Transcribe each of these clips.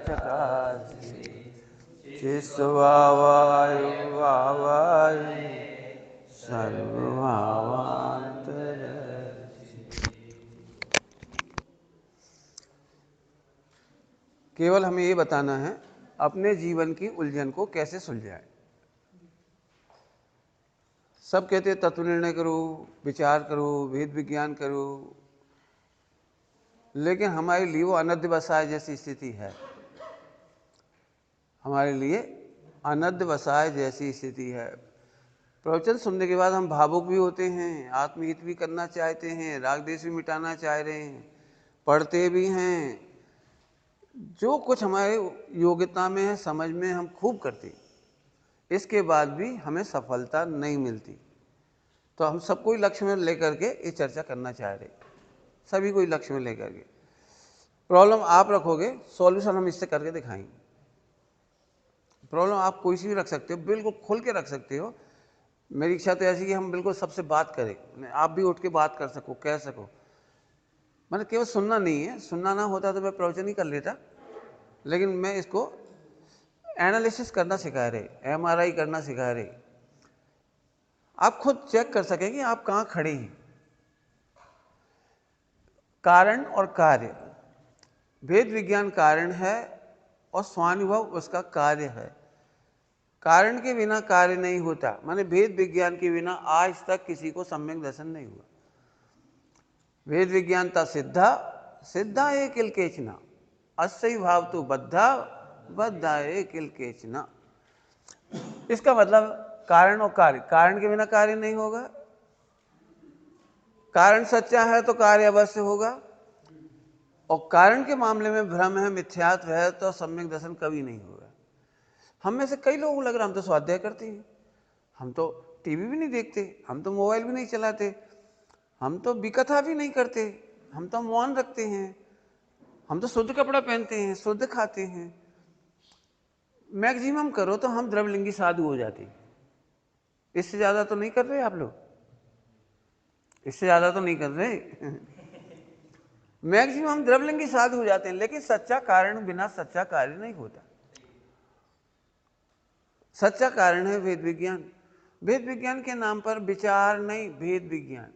चकासी चिस्वावायुवावायु सर्वभावांतर। केवल हमें ये बताना है अपने जीवन की उलझन को कैसे सुलझाएं। सब कहते हैं तत्व निर्णय करो, विचार करो, वेद विज्ञान करो, लेकिन हमारे लिए वो अनध्यवसाय जैसी स्थिति है। हमारे लिए अनध्यवसाय जैसी स्थिति है। प्रवचन सुनने के बाद हम भावुक भी होते हैं, आत्महित भी करना चाहते हैं, राग द्वेष भी मिटाना चाह रहे हैं, पढ़ते भी हैं, जो कुछ हमारे योग्यता में है, समझ में हम खूब करते, इसके बाद भी हमें सफलता नहीं मिलती। तो हम सबको लक्ष्य में लेकर के ये चर्चा करना चाह रहे, सभी को लक्ष्य में लेकर के। प्रॉब्लम आप रखोगे, सॉल्यूशन हम इससे करके दिखाएंगे। प्रॉब्लम आप कोई सी भी रख सकते हो, बिल्कुल खुल के रख सकते हो। मेरी इच्छा तो ऐसी कि हम बिल्कुल सबसे बात करें, आप भी उठ के बात कर सको, कह सको। मैंने केवल सुनना नहीं है, सुनना ना होता तो मैं प्रवचन ही कर लेता, लेकिन मैं इसको एनालिसिस करना सिखा रहे, MRI करना सिखा रहे। आप खुद चेक कर सकें कि आप कहाँ खड़े हैं। कारण और कार्य, वेद विज्ञान कारण है और स्वानुभव उसका कार्य है। कारण के बिना कार्य नहीं होता, माने वेद विज्ञान के बिना आज तक किसी को सम्यक दर्शन नहीं हुआ। वेद विज्ञानता सिद्धा सिद्धा एक किल केचना, अस्सई भाव तो बद्धा बद्धा एक किल केचना। इसका मतलब कारण और कार्य, कारण के बिना कार्य नहीं होगा। कारण सच्चा है तो कार्य अवश्य होगा, और कारण के मामले में भ्रम है, मिथ्यात्व है, तो सम्यक दर्शन कभी नहीं होगा। हम में से कई लोगों को लग रहा हम तो स्वाध्याय करते हैं, हम तो टीवी भी नहीं देखते, हम तो मोबाइल भी नहीं चलाते, हम तो विकथा भी नहीं करते, हम तो मौन रखते हैं, हम तो शुद्ध कपड़ा पहनते हैं, शुद्ध खाते हैं। मैक्सिमम करो तो हम द्रवलिंगी साधु हो जाते हैं। इससे ज्यादा तो नहीं कर रहे आप लोग, इससे ज्यादा तो नहीं कर रहे। मैक्सिमम द्रवलिंगी साधु हो जाते हैं, लेकिन सच्चा कारण बिना सच्चा कार्य नहीं होता। सच्चा कारण है वेद विज्ञान। वेद विज्ञान के नाम पर विचार नहीं, भेद विज्ञान।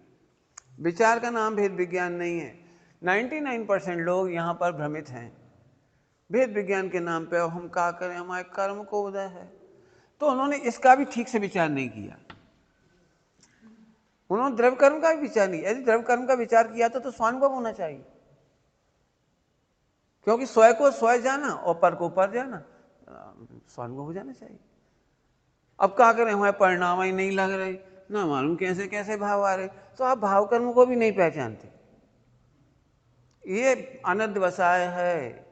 विचार का नाम भेद विज्ञान नहीं है। 99% लोग यहां पर भ्रमित हैं। भेद विज्ञान के नाम पे हम क्या करें, हमारे कर्म को उदय है, तो उन्होंने इसका भी ठीक से विचार नहीं किया। उन्होंने द्रव्य कर्म का भी विचार नहीं। यदि द्रव्य कर्म का विचार किया तो स्वानुभव होना चाहिए, क्योंकि स्वयं को स्वयं जाना और पर को पर जाना, स्वानुभव हो जाना चाहिए। अब क्या करें, हमारे परिणाम ही नहीं लग रहे, ना मालूम कैसे कैसे भाव आ रहे, तो आप भाव कर्म को भी नहीं पहचानते। ये अनध्यवसाय है,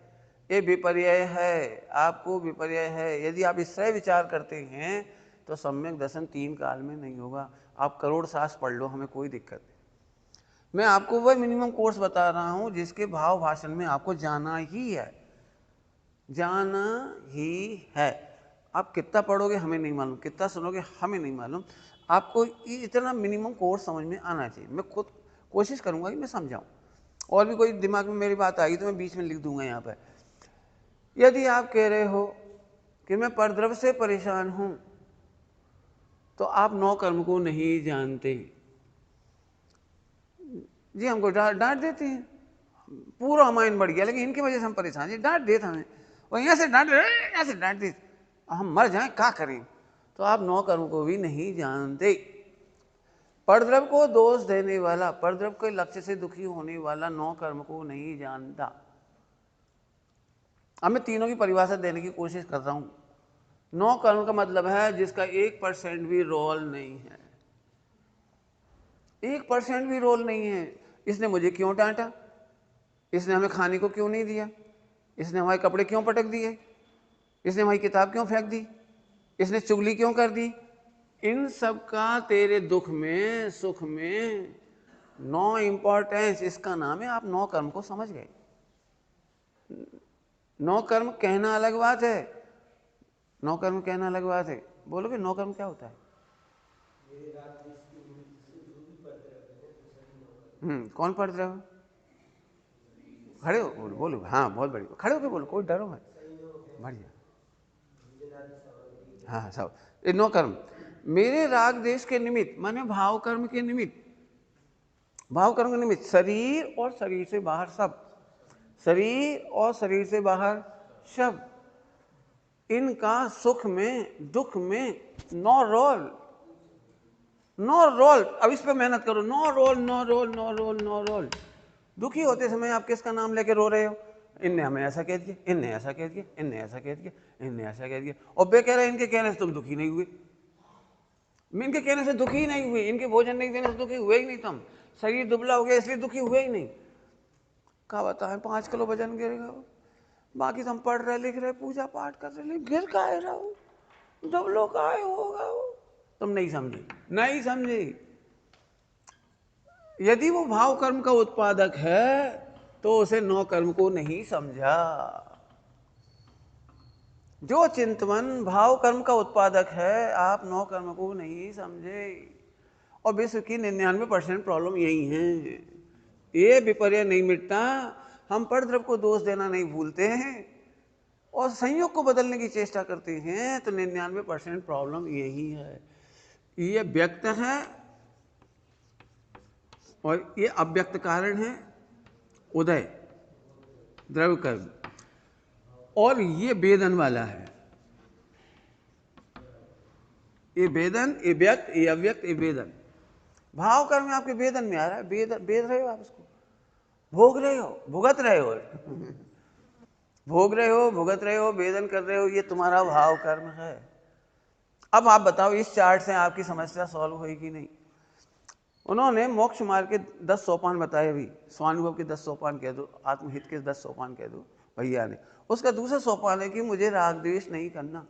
ये विपर्य है, आपको विपर्य है। यदि आप इससे विचार करते हैं तो सम्यक दर्शन 3 काल में नहीं होगा। आप करोड़ सास पढ़ लो, हमें कोई दिक्कत नहीं। मैं आपको वह मिनिमम कोर्स बता रहा हूं जिसके भाव भाषण में आपको जाना ही है, जाना ही है। आप कितना पढ़ोगे हमें नहीं मालूम, कितना सुनोगे हमें नहीं मालूम, आपको इतना मिनिमम कोर्स समझ में आना चाहिए। मैं खुद कोशिश करूंगा कि मैं समझाऊं, और भी कोई दिमाग में मेरी बात आई तो मैं बीच में लिख दूंगा यहाँ पर। यदि आप कह रहे हो कि मैं परद्रव्य से परेशान हूं, तो आप 9 कर्म को नहीं जानते। जी हमको डांट देते हैं, पूरा रामायण बढ़ गया, लेकिन इनकी वजह से हम परेशान हैं, डांट देते हमें, और यहाँ से डांट यहाँ से डांट देते, हम मर जाएं क्या करें। तो आप 9 कर्म को भी नहीं जानते। परद्रव्य को दोष देने वाला, परद्रव्य के लक्ष्य से दुखी होने वाला 9 कर्म को नहीं जानता। अब मैं तीनों की परिभाषा देने की कोशिश कर रहा हूं। 9 कर्म का मतलब है जिसका 1% भी रोल नहीं है, 1% भी रोल नहीं है। इसने मुझे क्यों डांटा, इसने हमें खाने को क्यों नहीं दिया, इसने हमारे कपड़े क्यों पटक दिए, इसने हमारी किताब क्यों फेंक दी, इसने चुगली क्यों कर दी। इन सब का तेरे दुख में सुख में नो इंपॉर्टेंस। इसका नाम है आप 9 कर्म को समझ गए। 9 कर्म कहना अलग बात है, 9 कर्म कहना अलग बात है। बोलोगे 9 कर्म क्या होता है? कौन पढ़ रहे हो? खड़े हो बोलो बोलो, हाँ बहुत बढ़िया, खड़े होके बोलो, कोई डरो मत, बढ़िया। हाँ सब ये नो कर्म, मेरे राग देश के निमित्त माने भाव कर्म के निमित्त, भाव कर्म के निमित्त शरीर और शरीर से बाहर सब, शरीर और शरीर से बाहर सब, इनका सुख में दुख में नो रोल, नो रोल। अब इस पे मेहनत करो, no role no role no role no role. दुखी होते समय आप किसका नाम लेके रो रहे हो? इनने हमें ऐसा कह दिया, इनने ऐसा कह दिया, इनने ऐसा कह दिया, इनने ऐसा कह दिया, और बे कह रहे इनके कहने से तुम दुखी नहीं हुए, इनके कहने से दुखी ही नहीं हुए, इनके भोजन नहीं देने से दुखी हुए ही नहीं, तुम शरीर दुबला हो गया इसलिए दुखी हुए ही नहीं। क्या बताएं 5 किलो वजन गिरेगा, बाकी तुम पढ़ रहे लिख रहे पूजा पाठ कर रहे, गिर का रहा हो, दुबलो का होगा वो, तुम नहीं समझे, नहीं समझे। यदि वो भाव कर्म का उत्पादक है तो उसे नौ कर्म को नहीं समझा। जो चिंतवन भाव कर्म का उत्पादक है, आप नौ कर्म को नहीं समझे। और विश्व की 99% प्रॉब्लम यही है, ये विपर्य नहीं मिटता, हम परद्रव्य को दोष देना नहीं भूलते हैं और संयोग को बदलने की चेष्टा करते हैं, तो 99% प्रॉब्लम यही है। ये व्यक्त है और ये अव्यक्त कारण है, उदय द्रव्य कर्म, और ये वेदन वाला है, ये वेदन, ये व्यक्त, ये अव्यक्त, ये वेदन। भाव कर्म में आपके वेदन में आ रहा है, वेद रहे हो आप इसको, भोग रहे हो, भुगत रहे हो भोग रहे हो, भुगत रहे हो, वेदन कर रहे हो, ये तुम्हारा भाव कर्म है। अब आप बताओ इस चार्ट से आपकी समस्या सॉल्व हुई कि नहीं? उन्होंने मोक्ष मार्ग के 10 सोपान बताए, अभी स्वानुभव के 10 सोपान कह दो, आत्महित के 10 सोपान कह दो भैया ने। उसका दूसरा सोपान है कि मुझे राग द्वेष नहीं करना।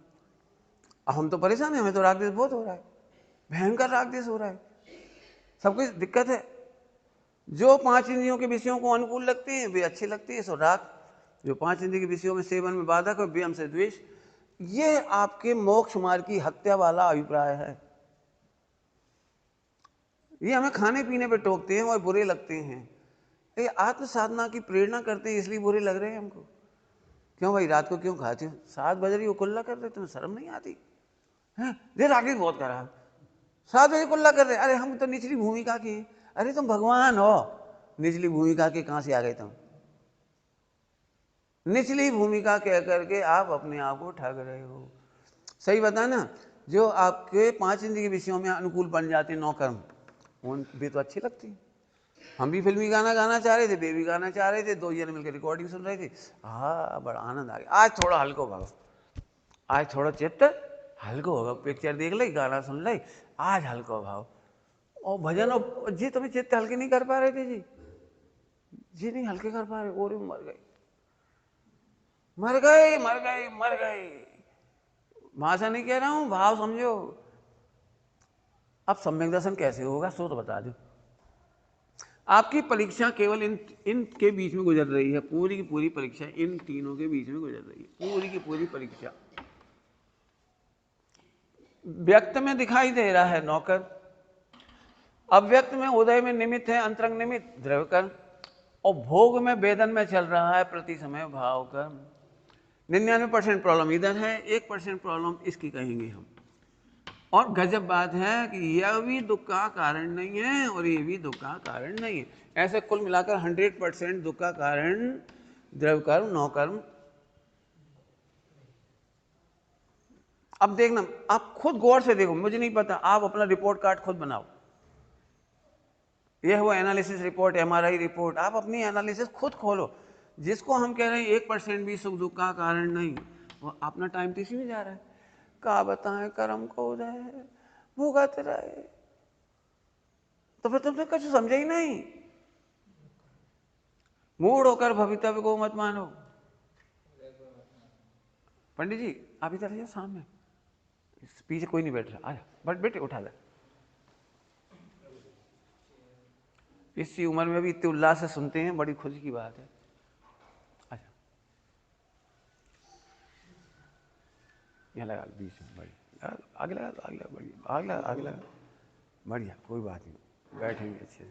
हम तो परेशान हैं, हमें तो राग द्वेष बहुत हो रहा है, भयंकर राग द्वेष हो रहा है, सब कुछ दिक्कत है। जो 5 इंद्रियों के विषयों को अनुकूल लगते हैं वे अच्छे लगते हैं, सो राग। जो 5 इंद्रियों के विषयों में सेवन में बाधक है वे हमसे द्वेष। ये आपके मोक्ष मार्ग की हत्या वाला अभिप्राय है। ये हमें खाने पीने पे टोकते हैं और बुरे लगते हैं, ये आत्म साधना की प्रेरणा करते हैं इसलिए बुरे लग रहे हैं हमको। क्यों भाई रात को क्यों खाते हो? 7 बज रही हो कुल्ला कर रहे, तुम्हें शर्म नहीं आती है? देर आगे बहुत खराब, 7 बजे कुल्ला कर रहे, अरे हम तो निचली भूमिका के, अरे तुम भगवान हो, निचली भूमिका के कहां से आ गए तुम? निचली भूमिका कह करके आप अपने आप को ठग रहे हो। सही बता ना, जो आपके 5 इंद्रिय के विषयों में अनुकूल बन जाते हैं, 9 कर्म, उन वे तो अच्छी लगती है। हम भी फिल्मी गाना गाना चाह रहे थे, वे भी गाना चाह रहे थे, 2 जने मिलकर रिकॉर्डिंग सुन रहे थे, हाँ बड़ा आनंद आ गया। आज थोड़ा हल्को भागो, आज थोड़ा चित्त हल्को होगा, पिक्चर देख ली, गाना सुन ली, आज हल्को भाव और भजन। और जी तुम्हें चित्त हल्के नहीं कर पा रहे थे जी नहीं हल्के कर पा रहे, और मर गए मर गए मर गए मर गए। भाषा नहीं कह रहा हूं, भाव समझो। अब सम्यक दर्शन कैसे होगा सो तो बता दो। आपकी परीक्षा केवल इन के बीच में गुजर रही है, पूरी की पूरी परीक्षा इन तीनों के बीच में गुजर रही है, पूरी की पूरी परीक्षा। व्यक्त में दिखाई दे रहा है नौकर, अव्यक्त में उदय में निमित्त है अंतरंग निमित्त द्रव्य कर्म, और भोग में वेदन में चल रहा है प्रति समय भाव कर्म। 99% प्रॉब्लम इधर है, 1% प्रॉब्लम इसकी कहेंगे हम। और गजब बात है कि यह भी दुख का कारण नहीं है और ये भी दुख का कारण नहीं है। ऐसे कुल मिलाकर 100% दुख का कारण द्रव्य कर्म, नौ कर्म। अब देखना, आप खुद गौर से देखो, मुझे नहीं पता, आप अपना रिपोर्ट कार्ड खुद बनाओ। यह वो एनालिसिस रिपोर्ट, एमआरआई रिपोर्ट, आप अपनी एनालिसिस खुद खोलो। जिसको हम कह रहे हैं 1% भी सुख दुख का कारण नहीं, वो अपना टाइम तो इसी में जा रहा है। क्या बताएं, कर्म को उदय भुगत रहे, तो फिर तुमने कुछ समझा ही नहीं। मूड होकर भवितव्य को मत मानो। पंडित जी आप इधर आइए सामने, पीछे कोई नहीं बैठ रहा, आजा बट बेटे उठा ले। इसी उम्र में भी इतने उल्लास से सुनते हैं, बड़ी खुशी की बात है। अच्छा यहाँ लगा बीच में, बढ़िया आगे लगा, आगे लगा, बढ़िया आगे लगा, आगे लगा, बढ़िया कोई बात नहीं, बैठेंगे अच्छे से।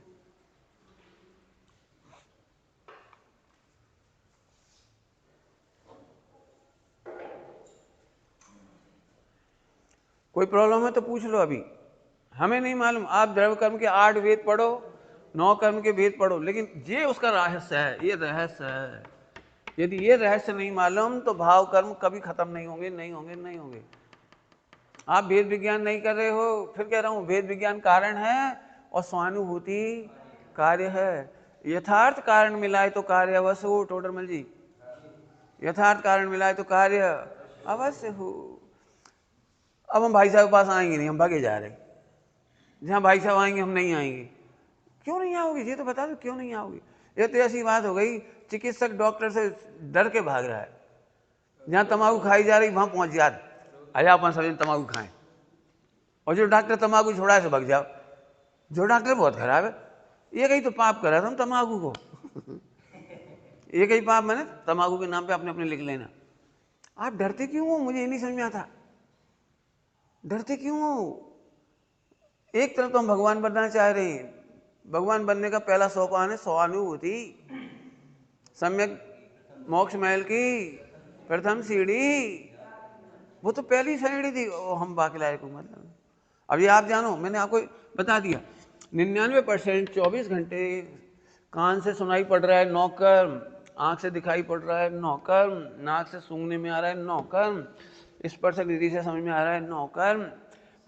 कोई प्रॉब्लम है तो पूछ लो, अभी हमें नहीं मालूम। आप द्रव्य कर्म के 8 वेद पढ़ो, 9 कर्म के वेद पढ़ो, लेकिन ये उसका रहस्य है, ये रहस्य है। यदि ये रहस्य नहीं मालूम तो भाव कर्म कभी खत्म नहीं होंगे, नहीं होंगे, नहीं होंगे। आप वेद विज्ञान नहीं कर रहे हो, फिर कह रहा हूं वेद विज्ञान कारण है और स्वानुभूति कार्य है। यथार्थ कारण मिलाए तो कार्य अवश्य हो। टोडरमल जी, यथार्थ कारण मिलाए तो कार्य अवश्य हो। अब हम भाई साहब के पास आएंगे नहीं, हम भागे जा रहे हैं। जहां भाई साहब आएंगे हम नहीं आएंगे। क्यों नहीं आओगे, ये तो बता दो, क्यों नहीं आओगे? ये तो ऐसी बात हो गई, चिकित्सक डॉक्टर से डर के भाग रहा है। जहां तंबाकू खाई जा रही वहां पहुंच जा, आया अपन सब तंबाकू खाएं, और जो डॉक्टर तंबाकू छोड़ा है से भाग जाओ। जो डॉक्टर बहुत खराब है, ये कहीं तो पाप करा था हम तंबाकू को। ये कहीं पाप मैंने तंबाकू के नाम पे अपने अपने लिख लेना। आप डरते क्यों हो, मुझे ये नहीं समझ में आता। डरते क्यों हो? एक तरफ तो हम भगवान बनना चाह रहे हैं। भगवान बनने का पहला सोपान है स्वानुभूति। सम्यक मोक्ष महल की प्रथम सीढ़ी, वो तो पहली सीढ़ी थी। हम बाकी लायक को मतलब, अब ये आप जानो, मैंने आपको बता दिया 99% 24 घंटे कान से सुनाई पड़ रहा है नौकर्म, आंख से दिखाई पड़ रहा है नौकर्म, नाक से सूंघने में आ रहा है नौकर्म, स्पर्श विधि से समझ में आ रहा है नौकर्म।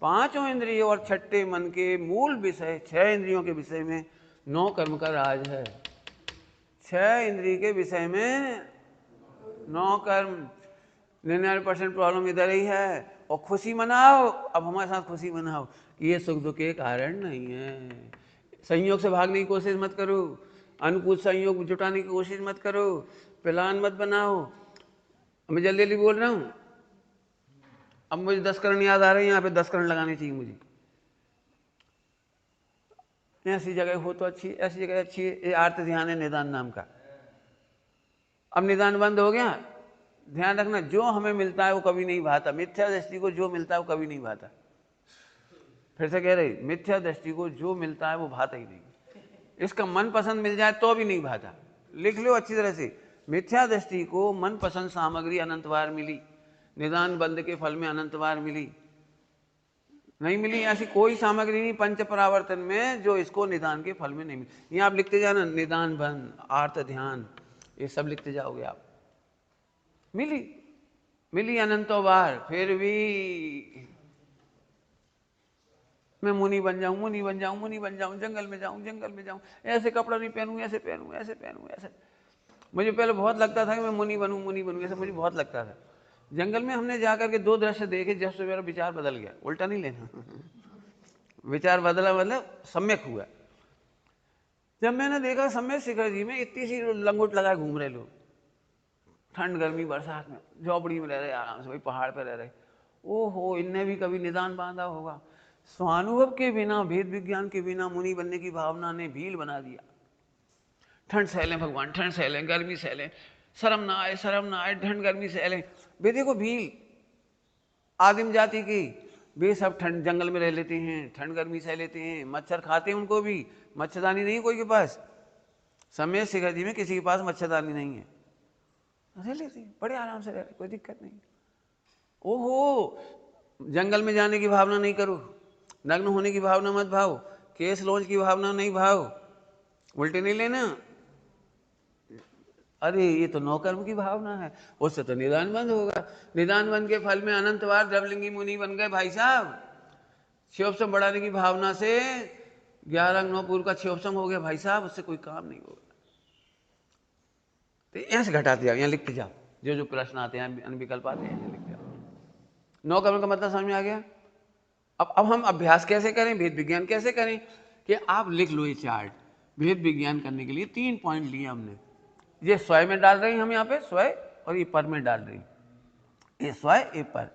5 इंद्रियों और छठे मन के मूल विषय 6 इंद्रियों के विषय में 9 कर्म का राज है। 6 इंद्रिय के विषय में 9 कर्म। 99% प्रॉब्लम इधर ही है। और खुशी मनाओ, अब हमारे साथ खुशी मनाओ कि ये सुख दुख के कारण नहीं है। संयोग से भागने की कोशिश मत करो, अनुकूल संयोग जुटाने की कोशिश मत करो, प्लान मत बनाओ। मैं जल्दी जल्दी बोल रहा हूं। अब मुझे 10 करण याद आ रहे हैं, यहाँ पे 10 करण लगाने चाहिए मुझे। ऐसी जगह हो तो अच्छी, ऐसी जगह अच्छी है। ये आर्त ध्यान है निदान नाम का। अब निदान बंद हो गया। ध्यान रखना, जो हमें मिलता है वो कभी नहीं भाता। मिथ्या दृष्टि को जो मिलता है वो कभी नहीं भाता। फिर से कह रही, मिथ्या दृष्टि को जो मिलता है वो भाता ही नहीं। इसका मन पसंद मिल जाए तो भी नहीं भाता। लिख लो अच्छी तरह से, मिथ्या दृष्टि को मन पसंद सामग्री अनंत बार मिली, निदान बंद के फल में अनंत बार मिली। नहीं मिली ऐसी कोई सामग्री नहीं पंच परावर्तन में जो इसको निदान के फल में नहीं मिली। यहाँ आप लिखते जाना, निदान बंद, आर्त ध्यान, ये सब लिखते जाओगे आप। मिली मिली अनंतों बार, फिर भी मैं मुनि बन जाऊं, मुनि बन जाऊं, मुनि बन जाऊं, जंगल में जाऊं, जंगल में जाऊं, ऐसे कपड़ा नहीं पहनूं, ऐसे पहनूं, ऐसे पहनूं, ऐसे। मुझे पहले बहुत लगता था कि मैं मुनि बनूं, मुनि बनूं, ऐसे मुझे बहुत लगता था। जंगल में हमने जाकर के 2 दृश्य देखे, जब से मेरा विचार बदल गया। उल्टा नहीं लेना, विचार बदला मतलब सम्यक हुआ। जब मैंने देखा सम्यक शिखर जी में इतनी सी लंगोट लगाए घूम रहे लोग, ठंड गर्मी बरसात में, झोपड़ी में रह रहे आराम से, वही पहाड़ पर रह रहे। ओहो, इनने भी कभी निदान बांधा होगा। स्वानुभव के बिना, भेद विज्ञान के बिना मुनि बनने की भावना ने भील बना दिया। ठंड सहलें भगवान, ठंड सहलें, गर्मी सहलें, शर्म ना आए, शर्म ना आए, ठंड गर्मी सहलें। वे देखो भील आदिम जाति की, वे सब ठंड जंगल में रह लेते हैं, ठंड गर्मी सह लेते हैं, मच्छर खाते हैं उनको भी, मच्छरदानी नहीं कोई के पास। सम्यक शिखर जी में किसी के पास मच्छरदानी नहीं है, रह लेते हैं बड़े आराम से, रह लेते, कोई दिक्कत नहीं। ओहो, जंगल में जाने की भावना नहीं करो, नग्न होने की भावना मत भाव, केस लॉन्च की भावना नहीं भाव, उल्टे नहीं लेना। अरे ये तो नौकर्म की भावना है, उससे तो निदान बंद होगा। निदान बंद के फल में अनंत बार द्रवलिंगी मुनि बन गए भाई साहब। क्षयोपम बढ़ाने की भावना से 11 अंग 9 पूर्व का क्षयोपम हो गया भाई साहब, उससे कोई काम नहीं होगा। तो यहाँ से घटाते जाओ, यहाँ लिखते जाओ, जो जो प्रश्न आते हैं विकल्प आते हैं लिखते जाओ। नौकर्म का मतलब समझ में आ गया। अब हम अभ्यास कैसे करें, भेद विज्ञान कैसे करें, कि आप लिख लो ये चार्ट। भेद विज्ञान करने के लिए 3 पॉइंट लिए हमने। ये स्वयं में डाल रहे हैं हम यहाँ पे, स्वयं, और ये पर में डाल रही, ये स्वयं, ये पर,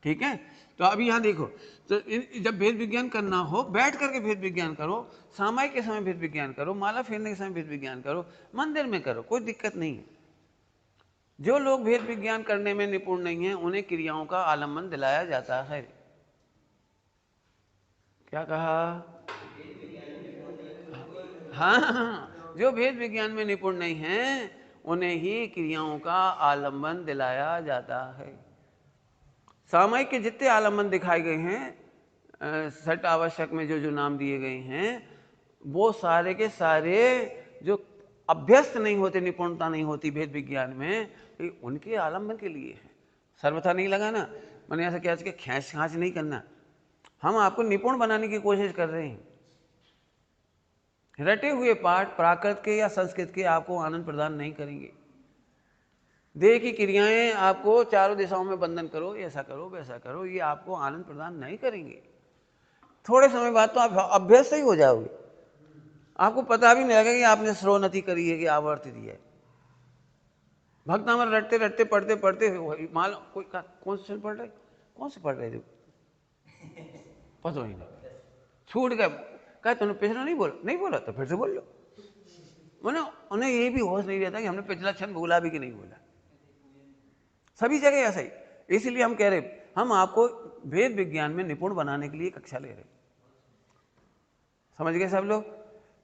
ठीक है। तो अभी यहाँ देखो, तो जब भेद विज्ञान करना हो, बैठ करके भेद विज्ञान करो, सामायिक के समय भेद विज्ञान करो, माला फेरने के समय भेद विज्ञान करो, मंदिर में करो, कोई दिक्कत नहीं है। जो लोग भेद विज्ञान करने में निपुण नहीं है उन्हें क्रियाओं का आलम्बन दिलाया जाता है। क्या कहा? हाँ, जो भेद विज्ञान में निपुण नहीं है उन्हें ही क्रियाओं का आलंबन दिलाया जाता है। सामायिक के जितने आलम्बन दिखाए गए हैं सट आवश्यक में जो नाम दिए गए हैं, वो सारे के सारे जो अभ्यस्त नहीं होते, निपुणता नहीं होती भेद विज्ञान में, उनके आलम्बन के लिए है। सर्वथा नहीं लगाना, मैंने ऐसा क्या खींच खांच नहीं करना। हम आपको निपुण बनाने की कोशिश कर रहे हैं। रटे हुए पाठ प्राकृत के या संस्कृत के आपको आनंद प्रदान नहीं करेंगे। देह की क्रियाएं आपको चारों दिशाओं में बंधन करो, ऐसा करो वैसा करो, ये आपको आनंद प्रदान नहीं करेंगे। थोड़े समय बाद तो आप अभ्यस्त ही हो जाओगे, आपको पता भी नहीं लगेगा कि आपने श्रोनति करी है कि आवर्ती दी है। भक्तामर रटते रटते पढ़ते पढ़ते मान कोई कौन से पढ़ रहे, कौन से पढ़ रहे थे पता ही नहीं, छूट गया। कहा तुमने पिछला नहीं बोला तो फिर से बोल लो। मैंने उन्हें ये भी होश नहीं रहता कि हमने पिछला क्षण बोला भी कि नहीं बोला। सभी जगह ऐसा ही। इसलिए हम कह रहे हम आपको वेद विज्ञान में निपुण बनाने के लिए कक्षा ले रहे। समझ गए सब लोग?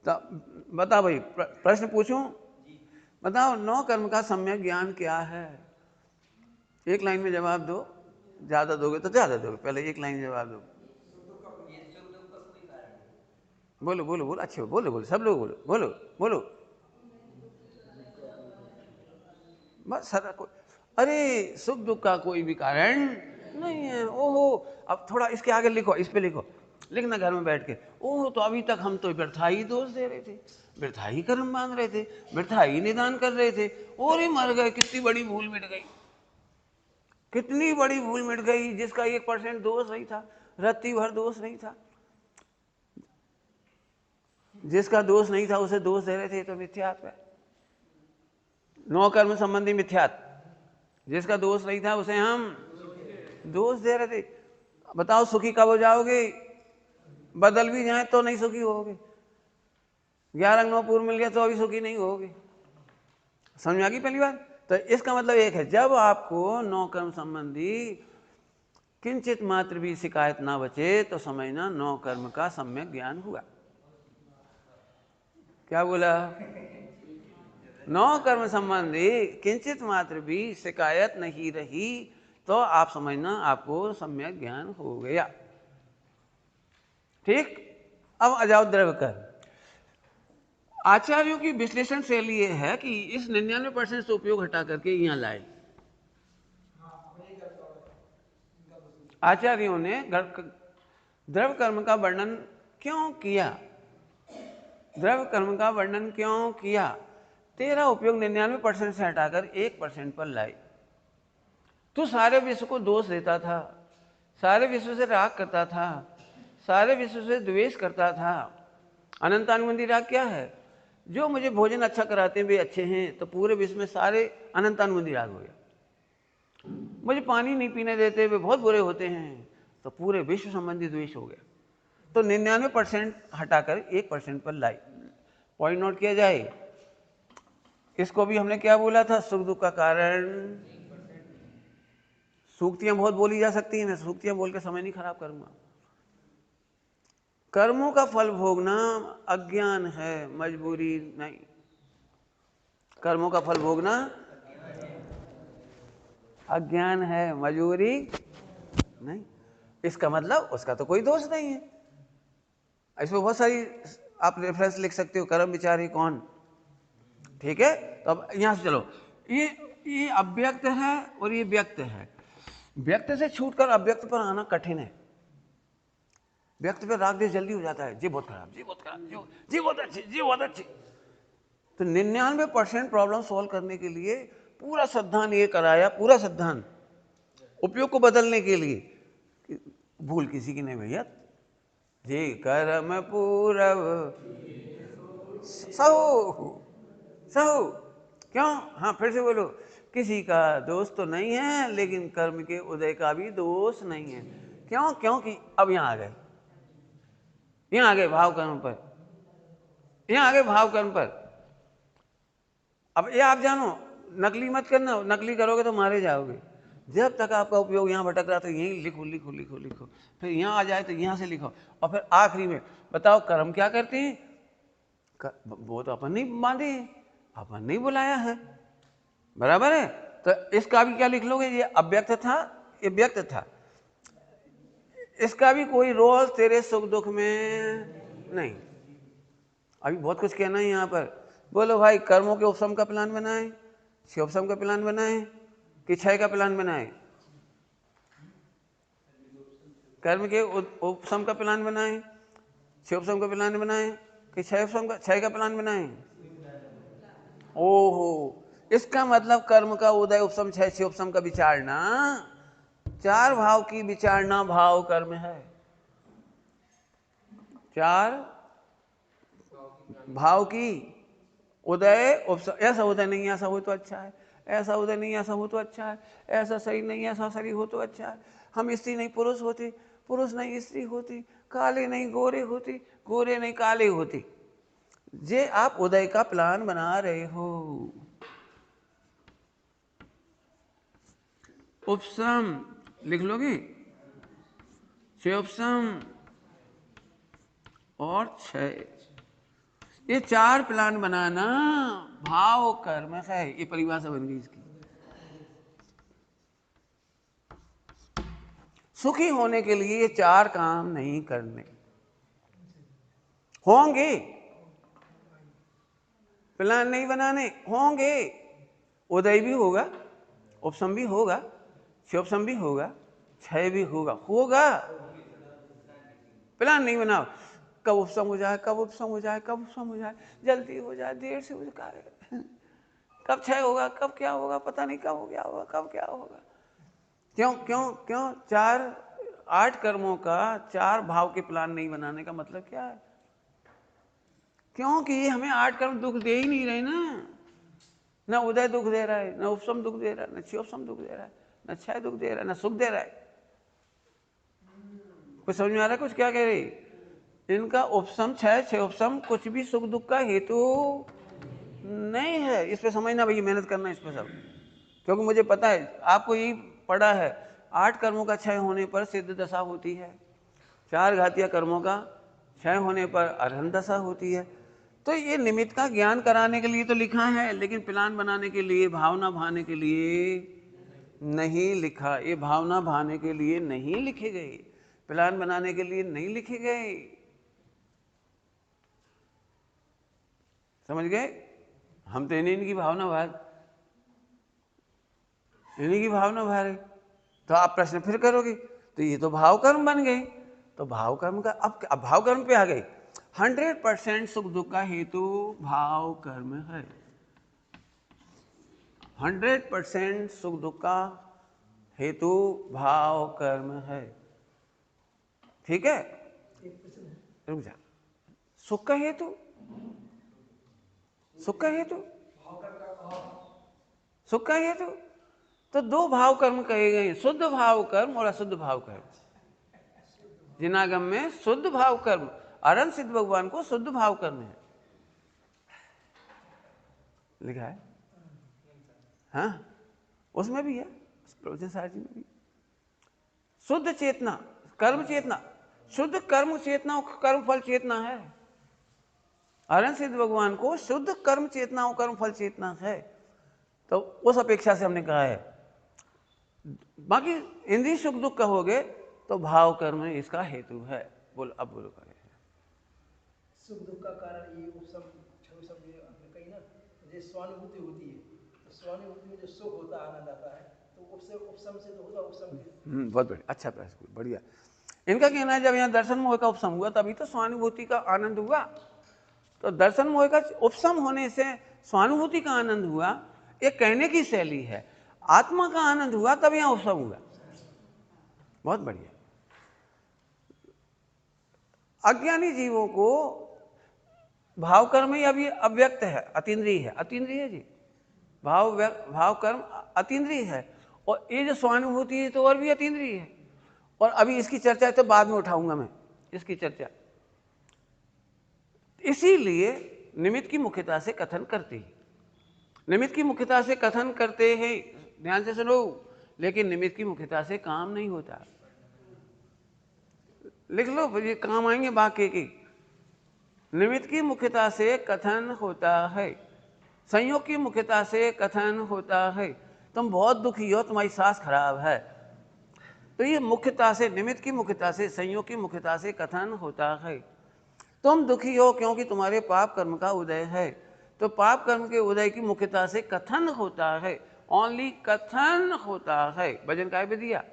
तो बताओ भाई, प्रश्न पूछूं? बताओ 9 कर्म का सम्यक ज्ञान क्या है? एक लाइन में जवाब दो, ज्यादा दोगे तो ज्यादा दोगे, पहले एक लाइन जवाब दो। बोलो बोलो बोलो, अच्छे बोलो बोलो, सब लोग बोलो बोलो बोलो। बस सारा कोई, अरे सुख दुख का कोई भी कारण नहीं है। ओहो, अब थोड़ा इसके आगे लिखो, इस पे लिखो, लिखना घर में बैठ के। ओह तो अभी तक हम तो व्यर्था ही दोष दे रहे थे, व्यर्था ही कर्म बांध रहे थे, व्यर्था ही निदान कर रहे थे, और ही मर गए। कितनी बड़ी भूल मिट गई, कितनी बड़ी भूल मिट गई। जिसका 1% दोष नहीं था, रत्ती भर दोष नहीं था, जिसका दोष नहीं था उसे दोष दे रहे थे, तो मिथ्यात्व है। 9 कर्म संबंधी मिथ्यात्व। जिसका दोष नहीं था उसे हम दोष दे रहे थे। बताओ सुखी कब हो जाओगे? बदल भी जाए तो नहीं सुखी होगे। 11 अंग 9 पूर्व मिल गया तो अभी सुखी नहीं होगे। समझ आ गई पहली बात? तो इसका मतलब एक है, जब आपको 9 कर्म संबंधी किंचित मात्र भी शिकायत ना बचे तो समझना 9 कर्म का सम्यक ज्ञान हुआ। क्या बोला? 9 कर्म संबंधी किंचित मात्र भी शिकायत नहीं रही तो आप समझना आपको सम्यक ज्ञान हो गया। ठीक। अब आ जाओ द्रव्य कर्म। आचार्यों की विश्लेषण शैली यह है कि इस 99% से उपयोग हटा करके यहां लाए। आचार्यों ने द्रव्य कर्म का वर्णन क्यों किया? द्रव्य कर्म का वर्णन क्यों किया? तेरा उपयोग 99% से हटाकर 1% पर लाए। तू सारे विश्व को दोष देता था, सारे विश्व से राग करता था, सारे विश्व से द्वेष करता था। अनंतानुबंधी राग क्या है? जो मुझे भोजन अच्छा कराते हैं वे अच्छे हैं, तो पूरे विश्व में सारे अनंतानुबंधी राग हो गया। मुझे पानी नहीं पीने देते वे बहुत बुरे होते हैं, तो पूरे विश्व संबंधी द्वेष हो गया। तो 99% हटाकर 1% पर लाई। पॉइंट नोट किया जाए। इसको भी हमने क्या बोला था? सुख दुख का कारण। सूक्तियां बहुत बोली जा सकती हैं, मैं सूक्तियां बोल के समय नहीं खराब करूंगा। कर्मों का फल भोगना अज्ञान है, मजबूरी नहीं। कर्मों का फल भोगना अज्ञान है, मजबूरी नहीं। इसका मतलब उसका तो कोई दोष नहीं है। इसमें बहुत सारी आप रेफरेंस लिख सकते हो, कर्म विचारी कौन। ठीक है, तो अब यहां से चलो। ये अव्यक्त है और ये व्यक्त है। व्यक्त से छूटकर अव्यक्त पर आना कठिन है। व्यक्त पे राग देश जल्दी हो जाता है, जी बहुत खराब, जी बहुत खराब, जी बहुत अच्छी, जी बहुत अच्छी। तो 99% प्रॉब्लम सॉल्व करने के लिए पूरा सिद्धांत ये कराया, पूरा सिद्धांत उपयोग को बदलने के लिए। भूल किसी की नहीं भैया। जे कर्म पूरब सहु सहु। क्यों? हाँ फिर से बोलो। किसी का दोष तो नहीं है, लेकिन कर्म के उदय का भी दोष नहीं है। क्यों? क्योंकि अब यहां आ गए, यहां आ गए भाव कर्म पर, यहां आ गए भाव कर्म पर। अब ये आप जानो, नकली मत करना, नकली करोगे तो मारे जाओगे। जब तक आपका उपयोग यहाँ भटक रहा तो यहीं लिखो लिखो लिखो लिखो, फिर यहाँ आ जाए तो यहाँ से लिखो, और फिर आखिरी में बताओ कर्म क्या करते हैं? वो तो अपन नहीं बांधे, अपन नहीं बुलाया है, बराबर है। तो इसका भी क्या लिख लोगे? ये अव्यक्त था, ये व्यक्त था। इसका भी कोई रोल तेरे सुख दुख में नहीं। अभी बहुत कुछ कहना है यहाँ पर। बोलो भाई, कर्मों के उपशम का प्लान बनाए, क्षयोपशम का प्लान बनाए कि क्षय का प्लान बनाए? कर्म के उपशम का प्लान बनाए, क्षयोपशम का प्लान बनाए कि क्षय का प्लान बनाए? ओहो, इसका मतलब कर्म का उदय, उपशम, क्षय, क्षयोपशम का विचारना, चार भाव की विचारना भाव कर्म है। चार भाव की उदय उपशम। ऐसा उदय नहीं, ऐसा हो तो अच्छा है, ऐसा उदय नहीं, ऐसा हो तो अच्छा है, ऐसा शरीर नहीं, ऐसा शरीर हो तो अच्छा है, हम स्त्री नहीं पुरुष होते, पुरुष नहीं स्त्री होती, काले नहीं गोरे होती, गोरे नहीं काले होती। जे आप उदय का प्लान बना रहे हो। उपशम लिख लोगे, क्षयोपशम और क्षय, ये चार प्लान बनाना भाव कर्म है। ये परिभाषा बन गई इसकी। सुखी होने के लिए ये चार काम नहीं करने होंगे, प्लान नहीं बनाने होंगे। उदय भी होगा, उपशम भी होगा, क्षयोपशम भी होगा, क्षय भी होगा। प्लान नहीं बनाओ, कब उपशम हो जाए, कब उपशम हो जाए, कब उपशम हो जाए, जल्दी हो जाए, देर से हो जाए, कब क्षय होगा, कब क्या होगा, पता नहीं कब हो गया होगा, कब क्या होगा। क्यों क्यों क्यों? 8 कर्मों का 4 भाव के प्लान नहीं बनाने का मतलब क्या है? क्योंकि हमें 8 कर्म दुख दे ही नहीं रहे ना उदय दुख दे रहा है, न उपशम दुख दे रहा है, न क्षयोपशम दुख दे रहा है, न क्षय दुख दे रहा है, न सुख दे रहा है। कुछ समझ में आ रहा है कुछ क्या कह रही? इनका उपशम, क्षय, क्षयोपशम कुछ भी सुख दुख का हेतु नहीं है। इस पे समझना भैया, मेहनत करना इस पे सब, क्योंकि मुझे पता है आपको यही पढ़ा है। 8 कर्मों का क्षय होने पर सिद्ध दशा होती है, 4 घातीय कर्मों का क्षय होने पर अरहंत दशा होती है। तो ये निमित्त का ज्ञान कराने के लिए तो लिखा है, लेकिन प्लान बनाने के लिए, भावना भाने के लिए नहीं लिखा। ये भावना भाने के लिए नहीं लिखे गए, प्लान बनाने के लिए नहीं लिखे गए। समझ गए? हम तो इन्हीं की भावना भा रहे। तो आप प्रश्न फिर करोगे, तो ये तो भाव कर्म बन गए। तो भाव कर्म का अब भाव कर्म पे आ गए। 100% सुख दुख का हेतु भाव कर्म है। 100% सुख दुख का हेतु भाव कर्म है। ठीक है, रुक जा। सुख का हेतु, सुख का हेतु, सुख का हेतु तो 2 भाव कर्म कहे गए, शुद्ध भाव कर्म और अशुद्ध भाव कर्म। जिनागम में शुद्ध भाव कर्म, अरहंत सिद्ध भगवान को शुद्ध भाव कर्म है लिखा है। हाँ, उसमें भी है, प्रवचन सार जी में भी। शुद्ध चेतना, कर्म चेतना, शुद्ध कर्म चेतना और कर्म फल चेतना है। अरहंत सिद्ध भगवान को शुद्ध कर्म चेतना और कर्म फल चेतना है। तो उस अपेक्षा से हमने कहा है। बाकी इंद्रिय सुख दुख कहोगे तो भाव कर्म इसका हेतु है। बोल, अब बोलो करें। सुख दुख का कारण ये उपशम क्षयोपशम आपने कही ना, जैसे स्वानुभूति होती है, तो स्वानुभूति में जो सुख होता है, आनंद आता है, तो उससे उपशम से तो होगा उपशम के। बहुत बढ़िया, अच्छा प्रश्न, बढ़िया। इनका कहना है जब यहाँ दर्शन मोह का उपशम हुआ तभी तो स्वानुभूति का आनंद हुआ। तो दर्शन मोह का उपशम होने से स्वानुभूति का आनंद हुआ, ये कहने की शैली है। आत्मा का आनंद हुआ तब यहाँ उपशम हुआ। बहुत बढ़िया। अज्ञानी जीवों को भाव कर्म ही अभी अव्यक्त है, अतीन्द्रिय है, अतीन्द्रिय है जी। भाव कर्म अतीन्द्रिय है, और ये जो स्वानुभूति है तो और भी अतीन्द्रिय है। और अभी इसकी चर्चा तो बाद में उठाऊंगा मैं इसकी चर्चा। इसीलिए निमित्त की मुख्यता से कथन करते हैं, निमित्त की मुख्यता से कथन करते हैं, ध्यान से सुनो। लेकिन निमित्त की मुख्यता से काम नहीं होता। लिख लो, ये काम आएंगे वाक्य की। निमित्त की मुख्यता से कथन होता है, संयोग की मुख्यता से कथन होता है। तुम बहुत दुखी हो, तुम्हारी सांस खराब है, तो ये मुख्यता से, निमित्त की मुख्यता से, संयोग की मुख्यता से कथन होता है। तुम दुखी हो क्योंकि तुम्हारे पाप कर्म का उदय है, तो पाप कर्म के उदय की मुख्यता से कथन होता है, ओनली कथन होता है। भजन काय पे दिया?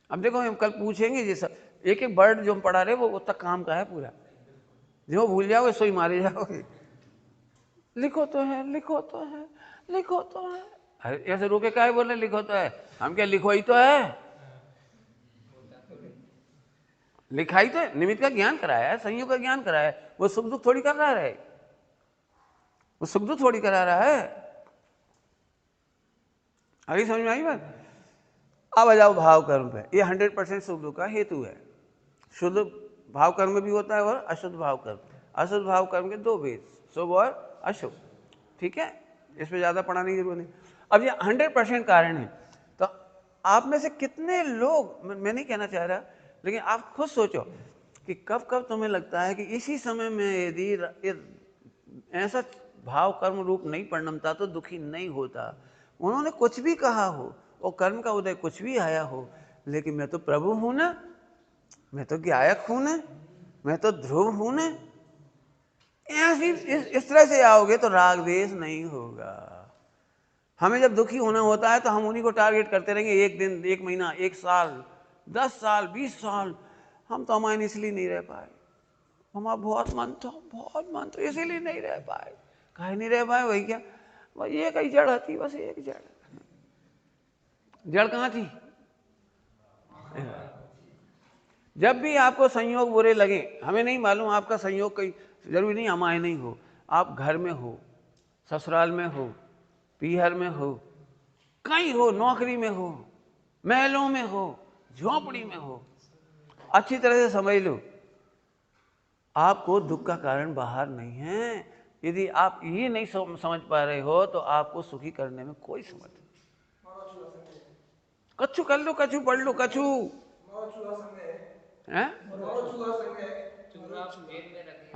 अब देखो हम कल पूछेंगे ये सब, एक एक वर्ड जो हम पढ़ा रहे वो तक काम का है पूरा, जो भूल जाओगे सोई मारे जाओगे। लिखो तो है, लिखो तो है, लिखो तो है। अरे ऐसे रोके काहे बोल रहे लिखो तो है? हम क्या लिखो ही तो है, लिखाई तो है, निमित्त का ज्ञान कराया है, संयोग का ज्ञान कराया है। वो सुख दुख थोड़ी कर रहा है, वो सुख दुख थोड़ी करा रहा है। अभी समझ में आई बात? अब आ जाओ भाव कर्म पे। ये 100% सुख दुख का हेतु है। शुद्ध भाव कर्म भी होता है और अशुद्ध भाव कर्म। अशुद्ध भाव कर्म के दो भेद, शुभ और अशुभ। ठीक है, इसमें ज़्यादा पढ़ाने की जरूरत नहीं। अब ये 100% कारण है। तो आप में से कितने लोग, मैं नहीं कहना चाह रहा, लेकिन आप खुद सोचो कि कब कब तुम्हें लगता है कि इसी समय में यदि ऐसा भाव कर्म रूप नहीं परिणमता तो दुखी नहीं होता। उन्होंने कुछ भी कहा हो और कर्म का उदय कुछ भी आया हो, लेकिन मैं तो प्रभु हूं ना, मैं तो गायक हूं ना, मैं तो ध्रुव हूं ना। ऐसी इस तरह से आओगे तो राग द्वेष नहीं होगा। हमें जब दुखी होना होता है तो हम उन्हीं को टारगेट करते रहेंगे, एक दिन, एक महीना, एक साल, 10 साल, 20 साल। हम तो अमायन इसलिए नहीं रह पाए, हमारा बहुत मन था इसीलिए नहीं रह पाए। काहे नहीं रह पाए? वही क्या, वही एक ही जड़ थी, बस एक जड़। जड़ कहाँ थी? जब भी आपको संयोग बुरे लगे, हमें नहीं मालूम आपका संयोग कहीं, जरूरी नहीं अमाय नहीं हो, आप घर में हो, ससुराल में हो, पीहर में हो, कहीं हो, नौकरी में हो, महलों में हो, झोपड़ी में हो, अच्छी तरह से समझ लो आपको दुख का कारण बाहर नहीं है। यदि आप ये नहीं समझ पा रहे हो तो आपको सुखी करने में कोई समझ नहीं। कछु कर लो, कछु पढ़ लो, कछु है?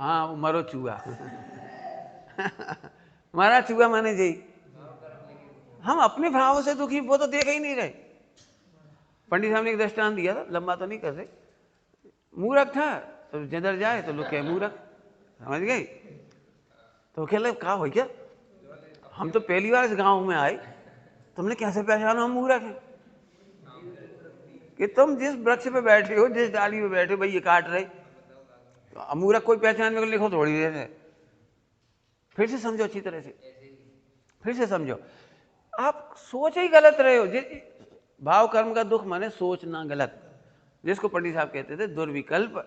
हाँ, वो मरो चूहा। मारा चूहा माने जी। हम अपने भाव से दुखी, वो तो देख ही नहीं रहे। पंडित साहब ने एक दृष्टांत दिया था, लंबा तो नहीं कर रहे। मूर्ख था तो जिधर जाए तो लोग कहे मूर्ख, समझ गई? तो खेल कहा भैया हम तो पहली बार इस गांव में आए, तुमने कैसे पहचाना हम मूर्ख हैं? कि तुम जिस वृक्ष पे बैठे हो, जिस डाली पे बैठे हो, भाई ये काट रहे, तो मूर्ख कोई पहचान में लिखो थोड़ी देर है। फिर से समझो अच्छी तरह से, फिर से समझो। आप सोच ही गलत रहे हो। भाव कर्म का दुख माने सोचना गलत, जिसको पंडित साहब कहते थे दुर्विकल्प,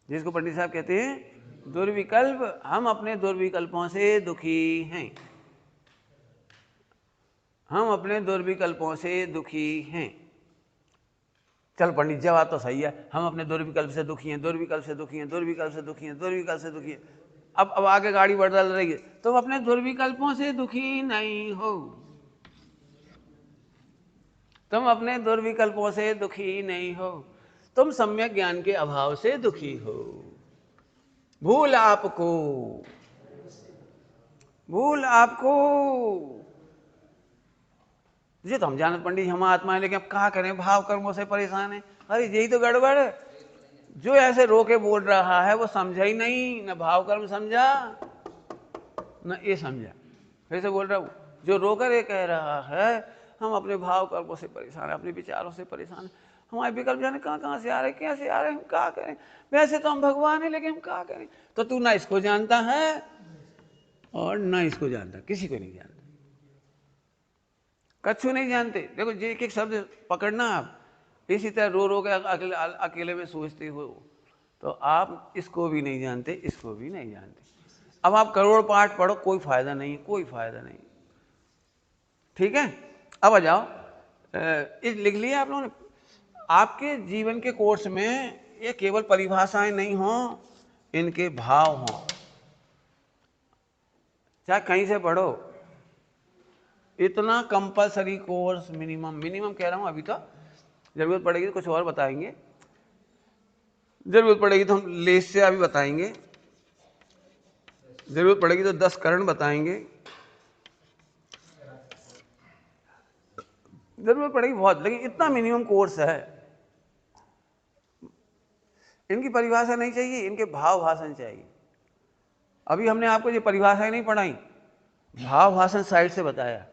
जिसको पंडित साहब कहते हैं दुर्विकल्प। हम अपने दुर्विकल्पों से दुखी हैं, हम अपने दुर्विकल्पों से दुखी हैं। चल पंडित जी बात तो सही है, हम अपने दुर्विकल्प से दुखी हैं, दुर्विकल्प से दुखी हैं, दुर्विकल्प से दुखी हैं, दुर्विकल्प से दुखी हैं। अब आगे गाड़ी बदल रही है, तुम अपने दुर्विकल्पों से दुखी नहीं हो, तुम अपने दुर्विकल्पों से दुखी नहीं हो, तुम सम्यक ज्ञान के अभाव से दुखी हो। भूल आपको, भूल आपको। जी तो हम जानत पंडित हम आत्मा है, लेकिन अब कहा करें, भाव कर्मों से परेशान है। अरे यही तो गड़बड़ है, जो ऐसे रोके बोल रहा है वो समझा ही नहीं, न भाव कर्म समझा न ये समझा। फिर से बोल रहा हूँ, जो रोकर ये कह रहा है हम अपने भाव कर्मों से परेशान है, अपने विचारों से परेशान है, हमारे विकल्प जाने कहाँ कहाँ से आ रहे, कैसे आ रहे, हम क्या करें? वैसे तो हम भगवान हैं लेकिन हम क्या करें? तो तू ना इसको जानता है और ना इसको जानता, किसी को नहीं जानता, कछु नहीं जानते। देखो जी एक एक शब्द पकड़ना आप, इसी तरह रो रो के अकेले में सोचते हो तो आप इसको भी नहीं जानते, इसको भी नहीं जानते। अब आप करोड़ पाठ पढ़ो, कोई फायदा नहीं, कोई फायदा नहीं। ठीक है, अब आ जाओ, लिख लिया आप लोगों ने। आपके जीवन के कोर्स में ये केवल परिभाषाएं नहीं हो, इनके भाव हों। चाहे कहीं से पढ़ो, इतना कंपलसरी कोर्स मिनिमम कह रहा हूं। अभी तो जरूरत पड़ेगी तो कुछ और बताएंगे, जरूरत पड़ेगी तो हम लेस से अभी बताएंगे, जरूरत पड़ेगी तो 10 करण बताएंगे। जरूरत पड़ेगी बहुत, लेकिन इतना मिनिमम कोर्स है। इनकी परिभाषा नहीं चाहिए, इनके भाव भाषण चाहिए। अभी हमने आपको ये परिभाषाएं नहीं पढ़ाई, भाव भाषण साइड से बताया।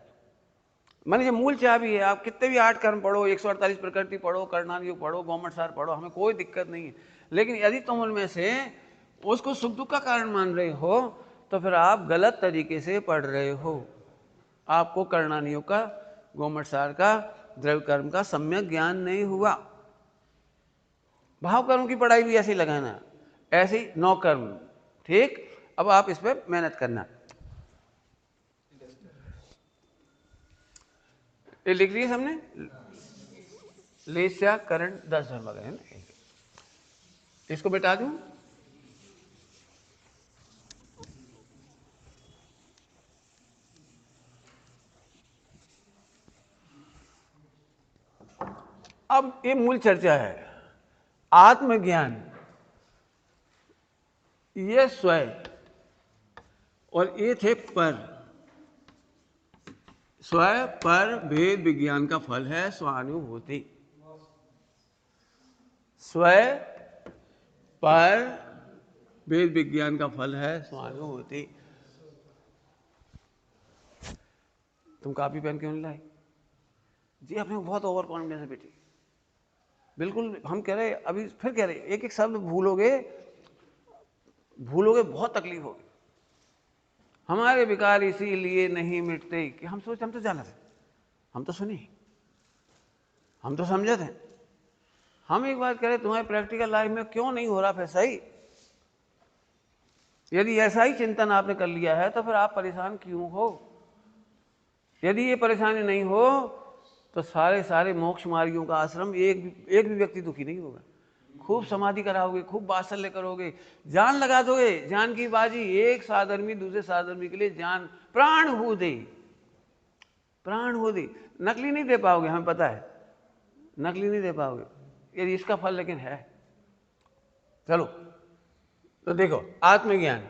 मैंने ये मूल चाबी है। आप कितने भी 8 कर्म पढ़ो, 148 प्रकृति पढ़ो, कर्णान योग पढ़ो, गौमट सार पढ़ो, हमें कोई दिक्कत नहीं है। लेकिन यदि तुम उनमें से उसको सुख दुख का कारण मान रहे हो तो फिर आप गलत तरीके से पढ़ रहे हो। आपको कर्णान योग का, गौमट सार का, द्रव्य कर्म का सम्यक ज्ञान नहीं हुआ। भाव कर्म की पढ़ाई भी ऐसे लगाना, ऐसे ही 9 कर्म। ठीक, अब आप इस पर मेहनत करना। ये लिख लिया हमने, लेस्या करण 10 धर्म है ना, इसको मिटा दूं। अब ये मूल चर्चा है, आत्मज्ञान, ये स्वयं और ये थे पर। स्वयं पर भेद विज्ञान का फल है स्वानुभूति। स्वयं पर भेद विज्ञान का फल है स्वानुभूति। तुम कॉपी पेन क्यों नहीं लाए जी? अपने बहुत ओवर कॉन्फिडेंस है बेटी, बिल्कुल। हम कह रहे, अभी फिर कह रहे, एक एक शब्द भूलोगे बहुत तकलीफ होगी। हमारे विकार इसीलिए नहीं मिटते कि हम सोचते हम तो जाना थे, हम तो सुनी, हम तो समझे थे। हम एक बात कह रहे, तुम्हारे प्रैक्टिकल लाइफ में क्यों नहीं हो रहा फिर सही? यदि ऐसा ही चिंतन आपने कर लिया है तो फिर आप परेशान क्यों हो? यदि ये परेशानी नहीं हो तो सारे मोक्ष मार्गियों का आश्रम एक भी व्यक्ति दुखी नहीं होगा। खूब समाधि कराओगे, खूब वात्सल्य करोगे, जान लगा दोगे, जान की बाजी। एक साधर्मी दूसरे साधर्मी के लिए जान प्राण हो दे, प्राण हो दे। नकली नहीं दे पाओगे, हमें पता है, नकली नहीं दे पाओगे, यदि इसका फल लेकिन है। चलो तो देखो, आत्मज्ञान,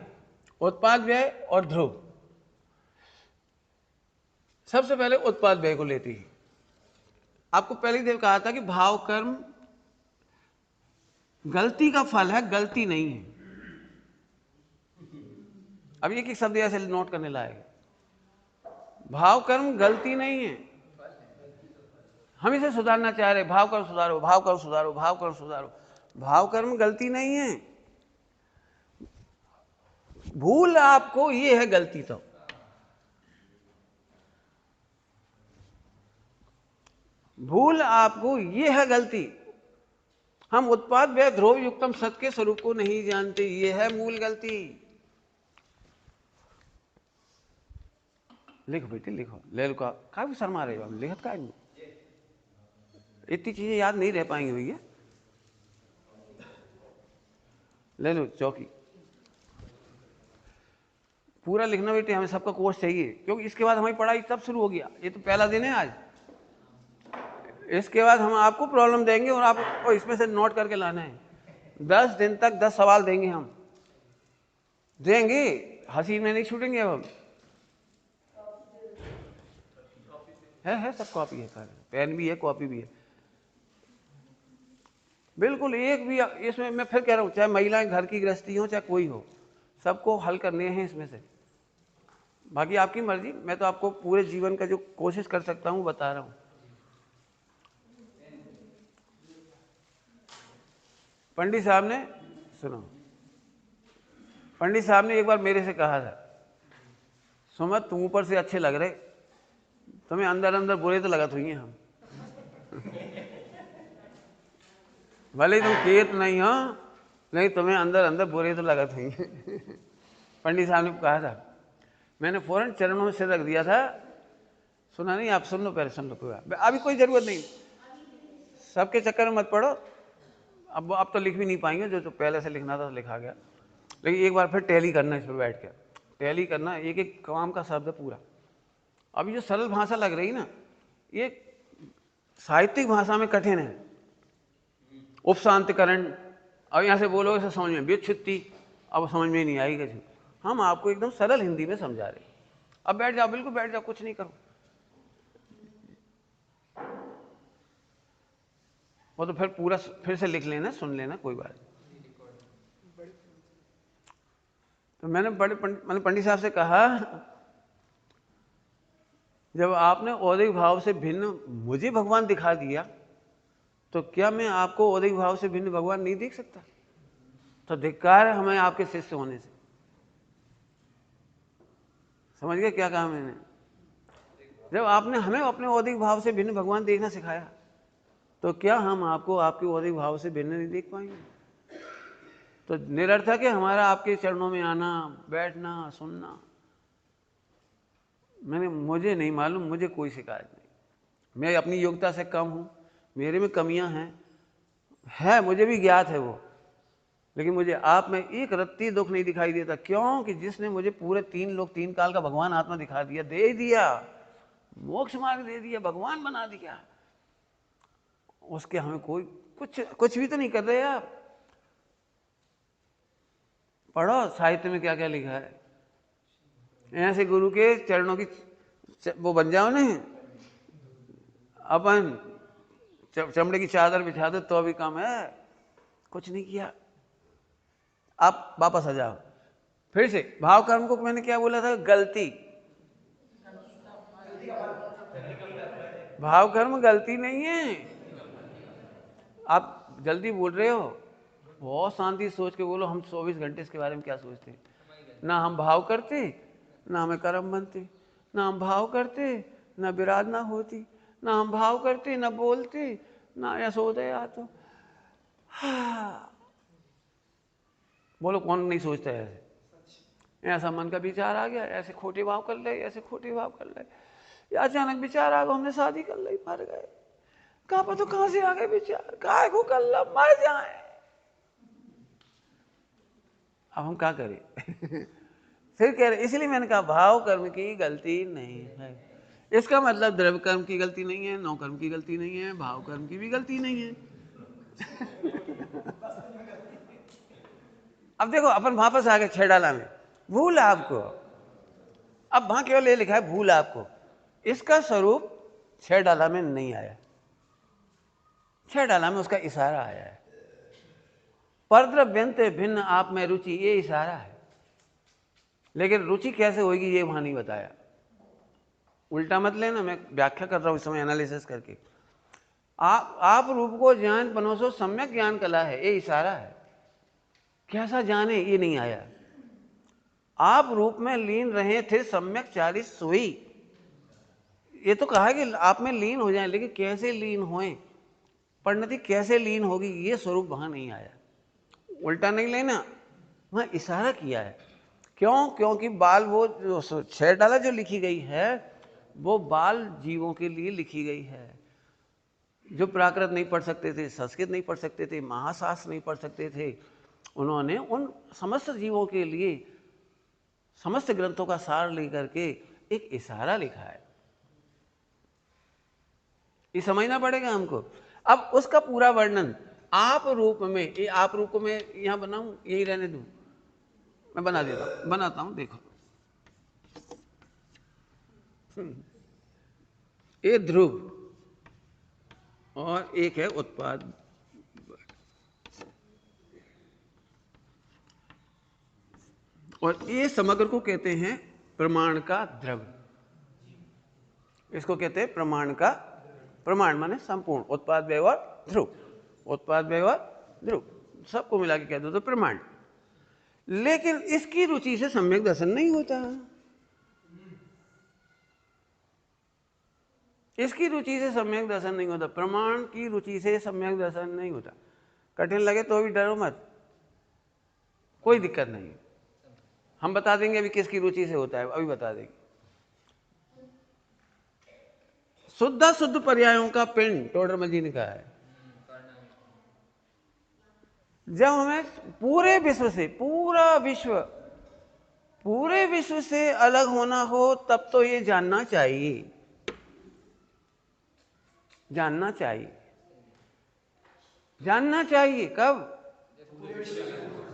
उत्पाद व्यय और ध्रुव। सबसे पहले उत्पाद व्यय को लेती है। आपको पहले ही कहा था कि भाव कर्म गलती का फल है, गलती नहीं है। अब एक एक शब्द ऐसे नोट करने लायक। भाव कर्म गलती नहीं है, हम इसे सुधारना चाह रहे, भाव कर्म सुधारो, भाव कर्म सुधारो, भाव कर्म सुधारो। भाव कर्म गलती नहीं है, भूल आपको ये है गलती। तो भूल आपको ये है गलती। हम उत्पाद व्यय ध्रुव युक्तम सत्य के स्वरूप को नहीं जानते, ये है मूल गलती। लिखो बेटी लिखो, ले लो। काफी शर्मा रहे हो, लिखत का इतनी चीजें याद नहीं रह पाएंगी भैया। ले लो चौकी, पूरा लिखना बेटे, हमें सबका कोर्स चाहिए, क्योंकि इसके बाद हमारी पढ़ाई तब शुरू हो गया। ये तो पहला दिन है आज, इसके बाद हम आपको प्रॉब्लम देंगे और आपको इसमें से नोट करके लाना है। 10 दिन तक 10 सवाल देंगे, हम देंगे, हंसी में नहीं छूटेंगे। अब हम है सब कॉपी है, पेन भी है, कॉपी भी है, बिल्कुल। एक भी इसमें, मैं फिर कह रहा हूं, चाहे महिलाएं घर की गृहस्थी हो चाहे कोई हो, सबको हल करने हैं इसमें से। बाकी आपकी मर्जी, मैं तो आपको पूरे जीवन का जो कोशिश कर सकता हूं बता रहा हूं। पंडित साहब ने, सुनो, पंडित साहब ने एक बार मेरे से कहा था, सुमत तुम ऊपर से अच्छे लग रहे, तुम्हें अंदर अंदर बुरे तो लगत हुई हैं हम। भले तुम केत नहीं हो, नहीं तुम्हें अंदर अंदर बुरे तो लगत हुई हैं। पंडित साहब ने कहा था, मैंने फौरन चरणों में सिर रख दिया था। सुना नहीं? आप सुन लो पहले, सुन लो। कोई अभी कोई जरूरत नहीं, सबके चक्कर में मत पड़ो। अब तो लिख भी नहीं पाएंगे, जो पहले से लिखना था तो लिखा गया। लेकिन एक बार फिर टैली करना, इस पर बैठ कर टैली करना, एक एक काम का शब्द पूरा। अभी जो सरल भाषा लग रही ना, ये साहित्यिक भाषा में कठिन है। उपशांतिकरण, अब यहाँ से बोलोगे से समझ में व्युत्पत्ति, अब समझ में नहीं आएगी कुछ। हम आपको एकदम सरल हिंदी में समझा रहे। अब बैठ जाओ, बिल्कुल बैठ जाओ, कुछ नहीं करो। वो तो फिर पूरा फिर से लिख लेना, सुन लेना, कोई बात नहीं। तो मैंने पंडित साहब से कहा, जब आपने औदिक भाव से भिन्न मुझे भगवान दिखा दिया, तो क्या मैं आपको औदिक भाव से भिन्न भगवान नहीं देख सकता? तो धिक्कार है हमें आपके शिष्य होने से। समझ गए क्या कहा मैंने? जब आपने हमें अपने औदिक भाव से भिन्न भगवान देखना सिखाया, तो क्या हम आपको आपके औदिक भाव से भिन्न नहीं देख पाएंगे? तो निरर्थक है हमारा आपके चरणों में आना, बैठना, सुनना। मुझे नहीं मालूम, मुझे कोई शिकायत नहीं। मैं अपनी योग्यता से कम हूँ, मेरे में कमियां हैं, मुझे भी ज्ञात है वो, लेकिन मुझे आप में एक रत्ती दुख नहीं दिखाई देता। क्यों? कि जिसने मुझे पूरे 3 लोक 3 काल का भगवान आत्मा दिखा दिया, दे दिया, मोक्ष मार्ग दे दिया, भगवान बना दिया, उसके हमें कोई कुछ भी तो नहीं कर रहे आप। पढ़ो साहित्य में क्या क्या लिखा है। ऐसे गुरु के चरणों की वो बन जाओ नहीं, अपन चमड़े की चादर बिछा दो तो भी कम है, कुछ नहीं किया। आप वापस आ जाओ फिर से। भाव कर्म को मैंने क्या बोला था? गलती। भाव कर्म गलती नहीं है। आप जल्दी बोल रहे हो, बहुत शांति सोच के बोलो। हम 24 घंटे इसके बारे में क्या सोचते हैं? ना हम भाव करते, ना हमें कर्म बनते। ना हम भाव करते, ना विराट ना होती। ना हम भाव करते, ना बोलते, ना यशोदय आतो। हाँ, बोलो कौन नहीं सोचता है ऐसे? ऐसा मन का विचार आ गया, ऐसे खोटे भाव कर ले, ऐसे खोटे भाव कर ले, या अचानक विचार आ गया हमने शादी कर ली, मर गए। कहाँ पर तो कहाँ से आ गए विचार? काय को कर ला, मर जाए। अब हम क्या करें? फिर कह रहे, इसलिए मैंने कहा भाव कर्म की गलती नहीं है। इसका मतलब द्रव्य कर्म की गलती नहीं है, नौ कर्म की गलती नहीं है, भाव कर्म की भी गलती नहीं है। अब देखो अपन वापस आ गए छेड़ाला में, भूल आपको। अब वहां केवल ये लिखा है भूल आपको, इसका स्वरूप छेड़ाला में नहीं आया। छेड़ाला में उसका इशारा आया है। परद्रव्यंत भिन्न आप में रुचि, ये इशारा है, लेकिन रुचि कैसे होगी ये वहां नहीं बताया। उल्टा मत लेना, मैं व्याख्या कर रहा हूं इस समय एनालिसिस करके। आप रूप को ज्ञान पनोसो सम्यक ज्ञान कला है, ये इशारा है। कैसा जाने ये नहीं आया। आप रूप में लीन रहे थे सम्यक 40 सोई, ये तो कहा कि आप में लीन हो जाए, लेकिन कैसे लीन होए, परिणति कैसे लीन होगी, ये स्वरूप वहां नहीं आया। उल्टा नहीं लेना, वहां इशारा किया है। क्यों? क्योंकि बाल वो जो छेड़ाला जो लिखी गई है, वो बाल जीवों के लिए लिखी गई है, जो प्राकृत नहीं पढ़ सकते थे, संस्कृत नहीं पढ़ सकते थे, महाशास्त्र नहीं पढ़ सकते थे। उन्होंने उन समस्त जीवों के लिए समस्त ग्रंथों का सार लेकर के एक इशारा लिखा है। ये समझना पड़ेगा हमको। अब उसका पूरा वर्णन आप रूप में, ये आप रूप में यहां बनाऊं, यही रहने दूं, मैं बना देता हूं, बनाता हूं, देखो। ये ध्रुव और एक है उत्पाद। और ये समग्र को कहते हैं प्रमाण का द्रव्य। इसको कहते हैं प्रमाण का, प्रमाण माने संपूर्ण, उत्पाद व्यवहार ध्रुव, उत्पाद व्यवहार ध्रुव, सबको मिला के कह दो तो प्रमाण। लेकिन इसकी रुचि से सम्यक दर्शन नहीं होता। इसकी रुचि से सम्यक दर्शन नहीं होता, प्रमाण की रुचि से सम्यक दर्शन नहीं होता। कठिन लगे तो भी डरो मत, कोई दिक्कत नहीं, हम बता देंगे अभी किसकी रुचि से होता है, अभी बता देंगे। शुद्ध शुद्ध पर्यायों का पिंड टोडरमल जी ने कहा है। जब हमें पूरे विश्व से, पूरे विश्व से अलग होना हो, तब तो ये जानना चाहिए, जानना चाहिए, जानना चाहिए। कब?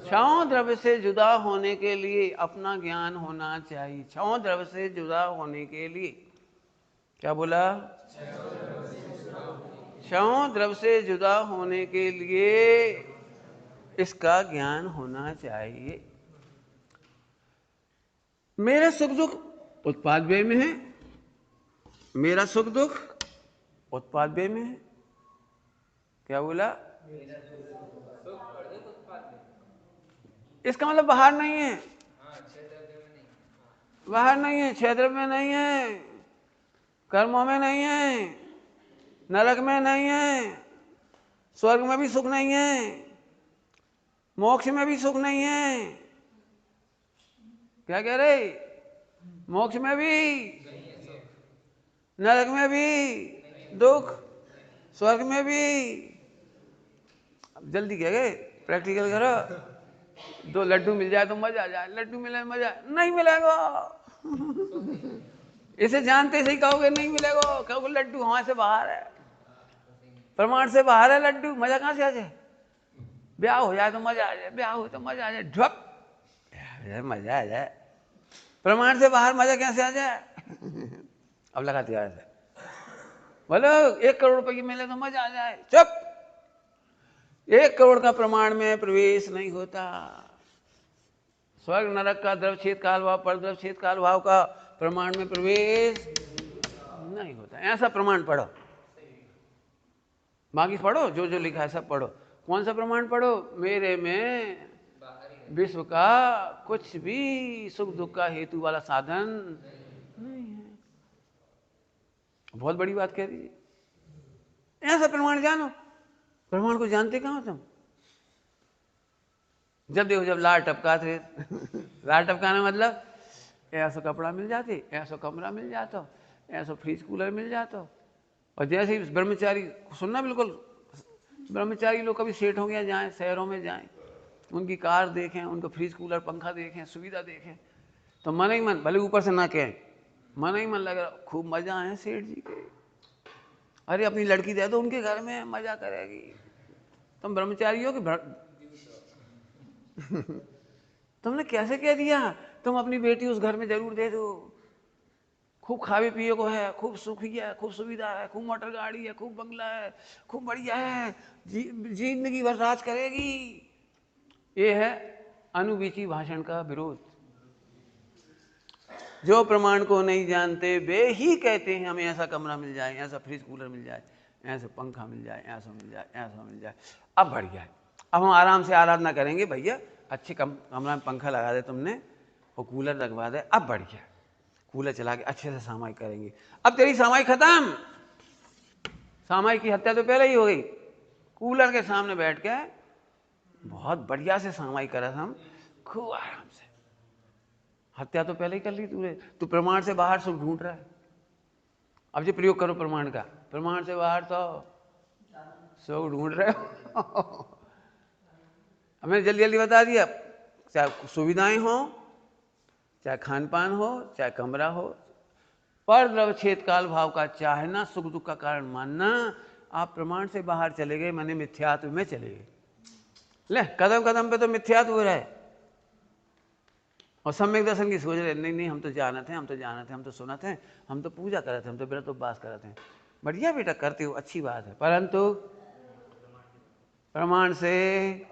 छहों द्रव्य से जुदा होने के लिए अपना ज्ञान होना चाहिए। छहों द्रव्य से जुदा होने के लिए क्या बोला? क्षण द्रव्य से जुदा होने के लिए इसका ज्ञान होना चाहिए। मेरा सुख दुख उत्पाद व्यय में है, मेरा सुख दुख उत्पाद व्यय में है। क्या बोला? इसका मतलब बाहर नहीं है, बाहर नहीं है, क्षेत्र में नहीं है, कर्मों में नहीं है, नरक में नहीं है, स्वर्ग में भी सुख नहीं है, मोक्ष में भी सुख नहीं है। क्या कह रहे? मोक्ष में भी, नरक में भी दुख, स्वर्ग में भी। अब जल्दी कह गए, प्रैक्टिकल करो। 2 लड्डू मिल जाए तो मजा आ जाए, लड्डू मिले मजा नहीं मिलेगा। इसे जानते से ही कहोगे नहीं मिलेगा, कहोगे लड्डू हमारे से बाहर है, प्रमाण से बाहर है लड्डू, मजा कहां से आ जाए? ब्याह हो जाए तो मजा आ जाए, ब्याह हो तो मजा आ जाए, ढप मजा आ जाए, प्रमाण से बाहर मजा कैसे आ जाए? अब लगा दिया ऐसे, बोलो 1 करोड़ रुपये मिले तो मजा आ जाए, चुप। 1 करोड़ का प्रमाण में प्रवेश नहीं होता। स्वर्ग नरक का द्रवच्छेद काल भाव, पर द्रवच्छेद काल भाव का प्रमाण में प्रवेश नहीं होता। ऐसा प्रमाण पढ़ो, बाकी पढ़ो जो जो लिखा है सब पढ़ो। कौन सा प्रमाण पढ़ो? मेरे में विश्व का कुछ भी सुख दुख का हेतु वाला साधन नहीं है। बहुत बड़ी बात कह रही है। ऐसा प्रमाण जानो। प्रमाण को जानते कहाँ तुम? जब देखो जब लार टपकाते लार टपकाना मतलब ऐसा कपड़ा मिल जाते, ऐसा कमरा मिल जाता, ऐसा फ्रिज कूलर मिल जाता। और जैसे ही ब्रह्मचारी, सुनना बिल्कुल, ब्रह्मचारी लोग कभी सेठ हो गया जाएं, शहरों में जाएं, उनकी कार देखें, उनको फ्रिज कूलर पंखा देखें, सुविधा देखें, तो मन ही मन, भले ऊपर से ना कहें, मन ही मन लग रहा खूब मजा आए सेठ जी के। अरे अपनी लड़की दे दो उनके घर में, मजा करेगी। तुम ब्रह्मचारी हो कि तुमने कैसे कह दिया? तुम अपनी बेटी उस घर में जरूर दे दो, खूब खावे पिए को है, खूब सुखी है, खूब सुविधा है, खूब मोटर गाड़ी है, खूब बंगला है, खूब बढ़िया है, जिंदगी भर राज करेगी। ये है अनुवीची भाषण का विरोध। जो प्रमाण को नहीं जानते वे ही कहते हैं हमें ऐसा कमरा मिल जाए, ऐसा फ्रिज कूलर मिल जाए, ऐसा पंखा मिल जाए, ऐसा मिल जाए, ऐसा मिल जाए। अब बढ़िया है, अब हम आराम से आराधना करेंगे। भैया अच्छे कमरा में पंखा लगा दे तुमने और कूलर लगवा दे, अब बढ़िया, कूलर चला के अच्छे से सामाई करेंगे। अब तेरी सामाई खत्म, सामाई की हत्या तो पहले ही हो गई। कूलर के सामने बैठ के बहुत बढ़िया से सामाई करा हम, खूब आराम से। हत्या तो पहले ही कर ली तूने, तू प्रमाण से बाहर सुख ढूंढ रहा है। अब जो प्रयोग करो प्रमाण का, प्रमाण से बाहर तो सुख ढूंढ रहे हो। हमने जल्दी जल्दी बता दिया, चाहे सुविधाएं हो, चाहे खान पान हो, चाहे कमरा हो, पर द्रवच्छेद काल भाव का चाहना, सुख दुख का कारण मानना, आप प्रमाण से बाहर चले गए, माने मिथ्यात्व में चले गए। ले कदम कदम पे तो मिथ्यात्व हो रहा है। और सम्यक दर्शन की सोच रहे, नहीं नहीं हम तो जानते हैं, हम तो जानते हैं, हम तो सुनते हैं, हम तो पूजा करते हैं, हम तो व्रत उपवास करते हैं। बढ़िया बेटा करते हो, अच्छी बात है, परंतु प्रमाण से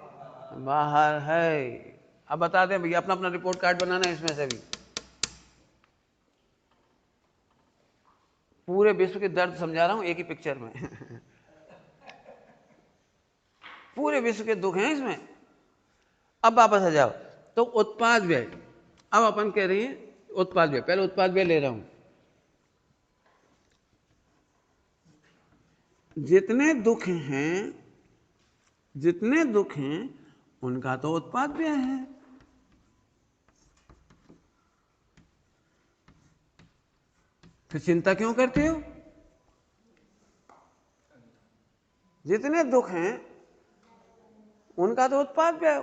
बाहर है। अब बता दें भैया, अपना अपना रिपोर्ट कार्ड बनाना है। इसमें से भी पूरे विश्व के दर्द समझा रहा हूं एक ही पिक्चर में। पूरे विश्व के दुख हैं इसमें। अब वापस आ जाओ तो उत्पाद व्यय। अब अपन कह रहे हैं उत्पाद व्यय, पहले उत्पाद व्यय ले रहा हूं। जितने दुख हैं, जितने दुख हैं उनका तो उत्पाद व्यय है। फिर चिंता क्यों करते हो? जितने दुख हैं उनका तो उत्पाद व्यय।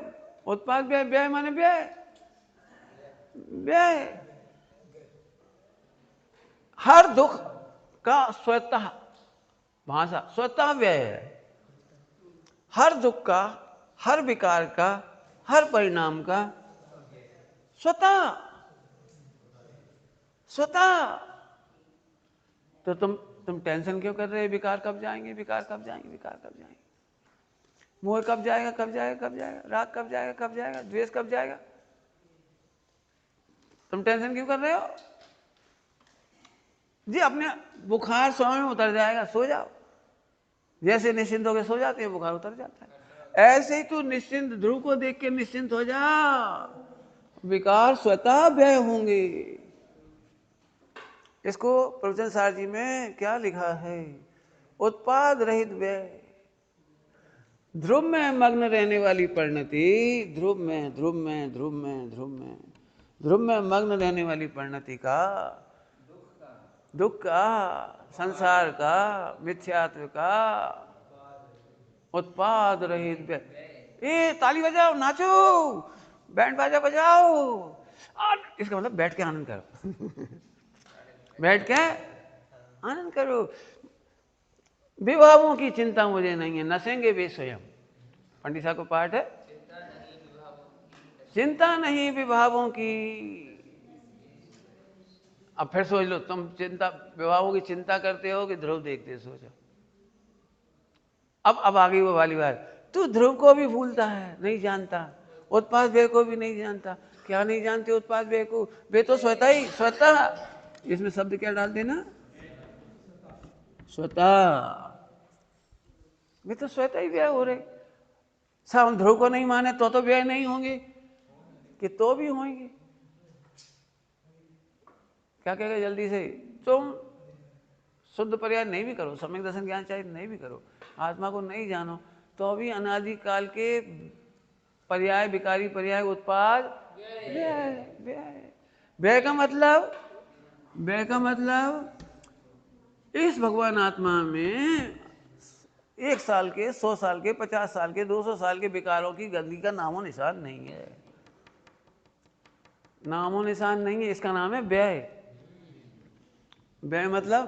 उत्पाद व्यय, व्यय माने व्यय, व्यय। हर दुख का स्वतः भाषा स्वतः व्यय है। हर दुख का, हर विकार का, हर परिणाम का स्वतः स्वतः। तो तुम तुम टेंशन क्यों कर रहे हो? विकार कब जाएंगे, विकार कब जाएंगे, विकार कब जाएंगे? मोह कब जाएगा, कब जाएगा, कब जाएगा? राग कब जाएगा, कब जाएगा? द्वेष कब जाएगा? तुम टेंशन क्यों कर रहे हो जी? अपने बुखार स्वयं उतर जाएगा, सो जाओ। जैसे निश्चिंत होकर सो जाते हैं, बुखार उतर जाता है। ऐसे ही तू निश्चिंत, ध्रुव को देख के निश्चिंत हो जा, विकार स्वतः व्यय होंगे। इसको प्रवचन सार जी में क्या लिखा है? उत्पाद रहित व्यय। ध्रुव में मग्न रहने वाली परिणति, ध्रुव में ध्रुव में ध्रुव में ध्रुव में ध्रुव में मग्न रहने वाली परिणति का, दुख का, संसार का, मिथ्यात्व का उत्पाद रहित व्यय। ए ताली बजाओ, नाचो, बैंड बाजा बजाओ, और इसका मतलब बैठ के आनंद करो। बैठ के आनंद करो। विभावों की चिंता मुझे नहीं है, नसेंगे वे स्वयं। पंडित साहब को पाठ है, चिंता नहीं विभावों की। अब फिर सोच लो, तुम चिंता, विभावों की चिंता करते हो कि ध्रुव देखते? सोचो। अब आ गई वो वाली बात, तू ध्रुव को भी भूलता है, नहीं जानता, उत्पाद व्यय को भी नहीं जानता। क्या नहीं जानते उत्पाद व्यय को? वे तो स्वतः ही, स्वतः, इसमें शब्द क्या डाल देना? स्वतः। वे तो स्वतः ही व्यय हो रहे। सब हम ध्रुव को नहीं माने तो व्यय नहीं होंगे कि तो भी होंगे। क्या कहेगा जल्दी से? तुम शुद्ध पर्याय नहीं भी करो, सम्यक दर्शन ज्ञान चाहिए नहीं भी करो, आत्मा को नहीं जानो, तो भी अनादिकाल के पर्याय, विकारी पर्याय, उत्पाद व्यय। व्यय व्यय का मतलब, व्यय का मतलब इस भगवान आत्मा में 1 साल के, 100 साल के, 50 साल के, 200 साल के विकारों की गंदगी का नामो निशान नहीं है। नामो निशान नहीं है, इसका नाम है व्यय। व्यय मतलब,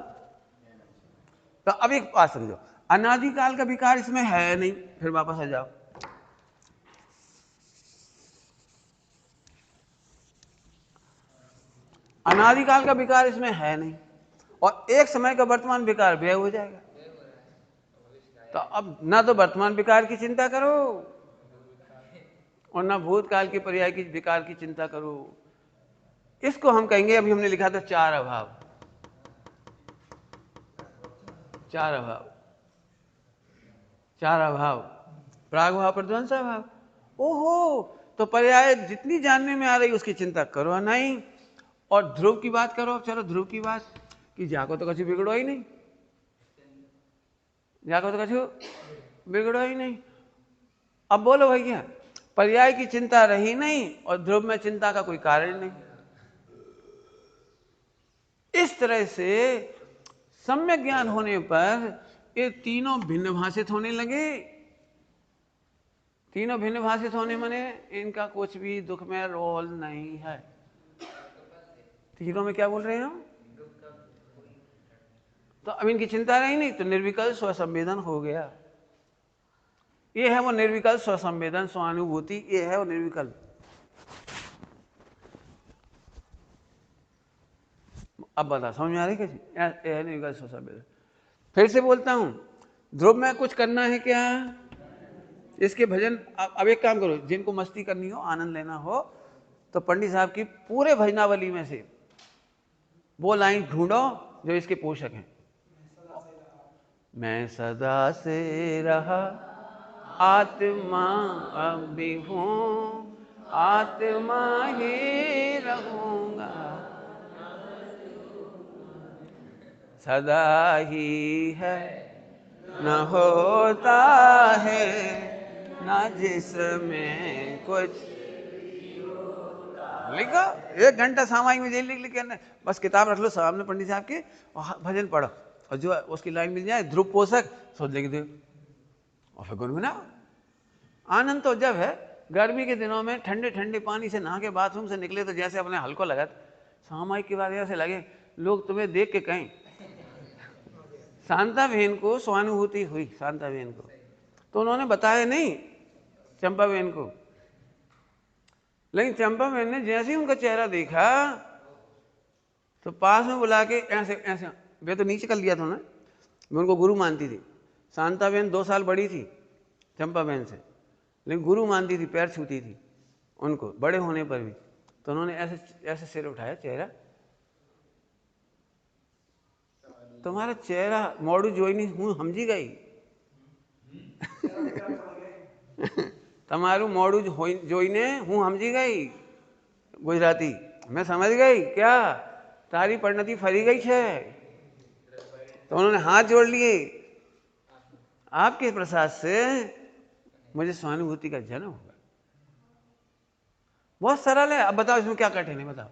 तो अब एक बात समझो, अनादिकाल का विकार इसमें है नहीं। फिर वापस आ जाओ, अनादिकाल का विकार इसमें है नहीं, और एक समय का वर्तमान विकार व्यय हो जाएगा। तो अब ना तो वर्तमान विकार की चिंता करो और ना भूतकाल के पर्याय की विकार की चिंता करो। इसको हम कहेंगे, अभी हमने लिखा था 4 अभाव। 4 अभाव, 4 अभाव, प्राग भाव, प्रध्वंसा भाव। ओहो, तो पर्याय जितनी जानने में आ रही उसकी चिंता करो नहीं। और ध्रुव की बात करो, चलो ध्रुव की बात, कि जाको तो कछु बिगड़ो ही नहीं, जाको तो कछु बिगड़ो ही नहीं। अब बोलो भैया, पर्याय की चिंता रही नहीं और ध्रुव में चिंता का कोई कारण नहीं। इस तरह से सम्यक ज्ञान होने पर ये तीनों भिन्न भाषित होने लगे। तीनों भिन्न भाषित होने माने इनका कुछ भी दुख में रोल नहीं है। तीनों में क्या बोल रहे हैं हम? तो अब इनकी चिंता रही नहीं तो निर्विकल्प स्वसंवेदन हो गया। ये है वो निर्विकल्प स्वसंवेदन, स्वानुभूति, ये है वो निर्विकल्प। अब बता, समझ में आ रही कैसी? यह निर्विकल्प स्वसंवेदन। फिर से बोलता हूं, ध्रुव में कुछ करना है क्या? इसके भजन, अब एक काम करो, जिनको मस्ती करनी हो, आनंद लेना हो, तो पंडित साहब की पूरे भजनावली में से वो लाइन ढूंढो जो इसके पोषक हैं। मैं सदा से रहा आत्मा अब भी हूं, आत्मा ही रहूंगा, सदा ही है, न होता है न जिसमें कुछ। लिखो, 1 घंटा सामायिक में लिख लिख के, बस किताब रख लो सामने पंडित साहब के और भजन पढ़ो, और जो उसकी लाइन मिल जाए ध्रुव पोषक, सोच लिख दो और फिर गुनगुनाओ। आनंद तो जब है गर्मी के दिनों में ठंडे ठंडे पानी से नहा के बाथरूम से निकले तो जैसे अपने हल्को लगत, सामायिक के बाद ऐसे लगे लोग तुम्हें देख के कहें। शांता बहन को स्वानुभूति हुई, शांता बहन को, तो उन्होंने बताया नहीं चंपा बहन को, लेकिन चंपा बहन ने जैसे ही उनका चेहरा देखा तो पास में बुला के ऐसे ऐसे वे तो नीचे कर लिया था ना, मैं उनको गुरु मानती थी। शांता बहन 2 साल बड़ी थी चंपा बहन से, लेकिन गुरु मानती थी, पैर छूती थी उनको बड़े होने पर भी। तो उन्होंने ऐसे ऐसे सिर उठाया, चेहरा, तुम्हारा चेहरा मोड़ू जोईनी हूँ समझी गई તમારું મોડું જોઈને હું સમજી ગઈ गुजराती, मैं समझ गई क्या तारी परिणति फरी गई है। तो उन्होंने हाथ जोड़ लिए, आपके प्रसाद से मुझे स्वानुभूति का जन्म होगा। बहुत सरल है। अब बताओ इसमें क्या कठिन है, बताओ।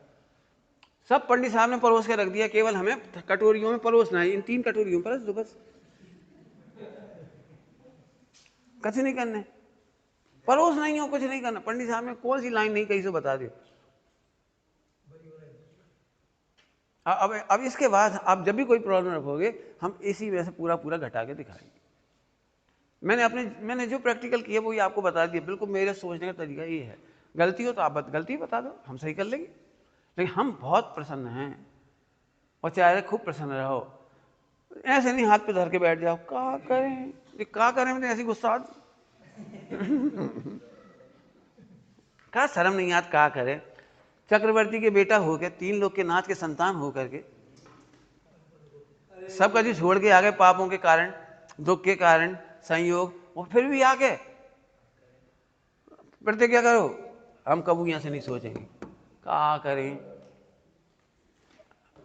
सब पंडित साहब ने परोस के रख दिया, केवल हमें कटोरियों में परोसना है। इन 3 कटोरियों पर दो बस, कुछ नहीं करने, परोस नहीं हो, कुछ नहीं करना। पंडित साहब ने कौन सी लाइन नहीं कही सो बता दियो। अब इसके बाद आप जब भी कोई प्रॉब्लम रखोगे, हम इसी वजह से पूरा पूरा घटा के दिखाएंगे। मैंने जो प्रैक्टिकल किया वो ये आपको बता दिया। बिल्कुल मेरे सोचने का तरीका ये है। गलती हो तो आप गलती बता दो, हम सही कर लेंगे। लेकिन हम बहुत प्रसन्न हैं, और चाहे खूब प्रसन्न रहो। ऐसे नहीं हाथ पे धर के बैठ जाओ, क्या करें क्या करें, मतलब ऐसी गुस्सा क्या शर्म नहीं आती, क्या करें। चक्रवर्ती के बेटा होकर, 3 लोग के नाच के संतान होकर के सबका जी छोड़ के आ गए, पापों के कारण, दुख के कारण, संयोग, और फिर भी आके प्रतिज्ञा करो हम कबू यहां से नहीं सोचेंगे। क्या करें,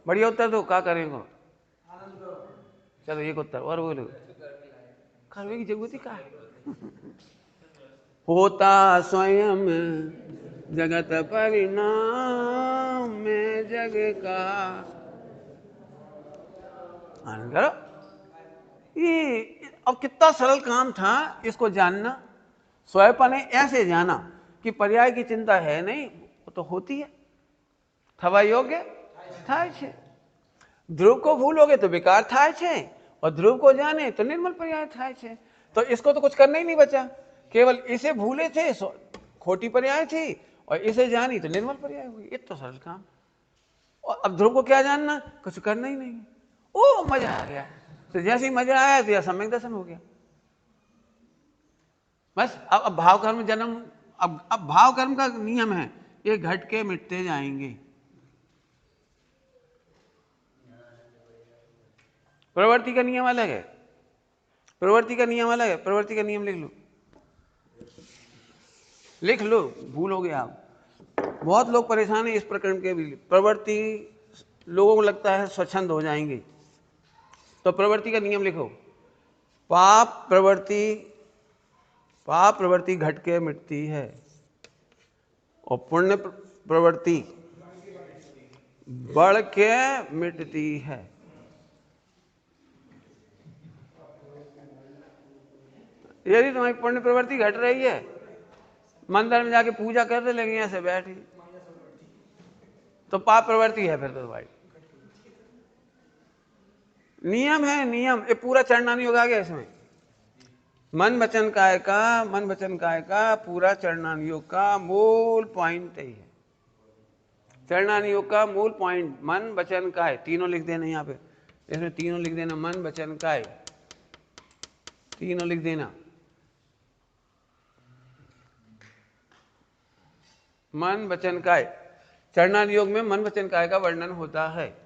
बढ़िया उत्तर दो, क्या करेंगे। चलो एक उत्तर और बोलो, करने की जरूरत ही क्या है। होता स्वयं जगत परिणाम में जग का आनंद करो। ये अब कितना सरल काम था इसको जानना। स्वयं ने ऐसे जाना कि पर्याय की चिंता है नहीं, वो तो होती है, थवा योग्य थाय छे। ध्रुव को भूलोगे तो बेकार थाय छे, और ध्रुव को जाने तो निर्मल पर्याय थाय छे। तो इसको तो कुछ करना ही नहीं बचा, केवल इसे भूले थे खोटी पर्याय थी, और इसे जानी तो निर्मल पर्याय हुई। इतना सरल काम। और अब ध्रुव को क्या जानना, कुछ करना ही नहीं। ओ मजा आ गया। तो जैसे ही मजा आया तो यह सम्यक दर्शन हो गया। बस अब भाव कर्म जन्म, अब भाव कर्म का नियम है, ये घट के मिटते जाएंगे। प्रवृत्ति का नियम अलग है, प्रवृत्ति का नियम अलग है। प्रवृत्ति का नियम लिख लो, लिख लो, भूलोगे आप। बहुत लोग परेशान है इस प्रकरण के भी। प्रवृत्ति लोगों को लगता है स्वच्छंद हो जाएंगे, तो प्रवृत्ति का नियम लिखो। पाप प्रवृत्ति घट के मिटती है, और पुण्य प्रवृत्ति बढ़ के मिटती है। यदि तुम्हारी पुण्य प्रवृत्ति घट रही है, मंदिर में जाके पूजा कर दे लेंगे ऐसे बैठी, तो पाप प्रवृत्ति है फिर तो भाई। नियम है, नियम। ये पूरा चरणानी योग आ गया इसमें। मन वचन काय का पूरा चरणानी योग का मूल पॉइंट ही है। चरणानी योग का मूल पॉइंट मन वचन काय, तीनों लिख देना यहाँ पे, इसमें तीनों लिख देना, मन वचन काय, तीनों लिख देना। मन वचन काय, चरणानी योग में मन वचन काय का वर्णन होता है।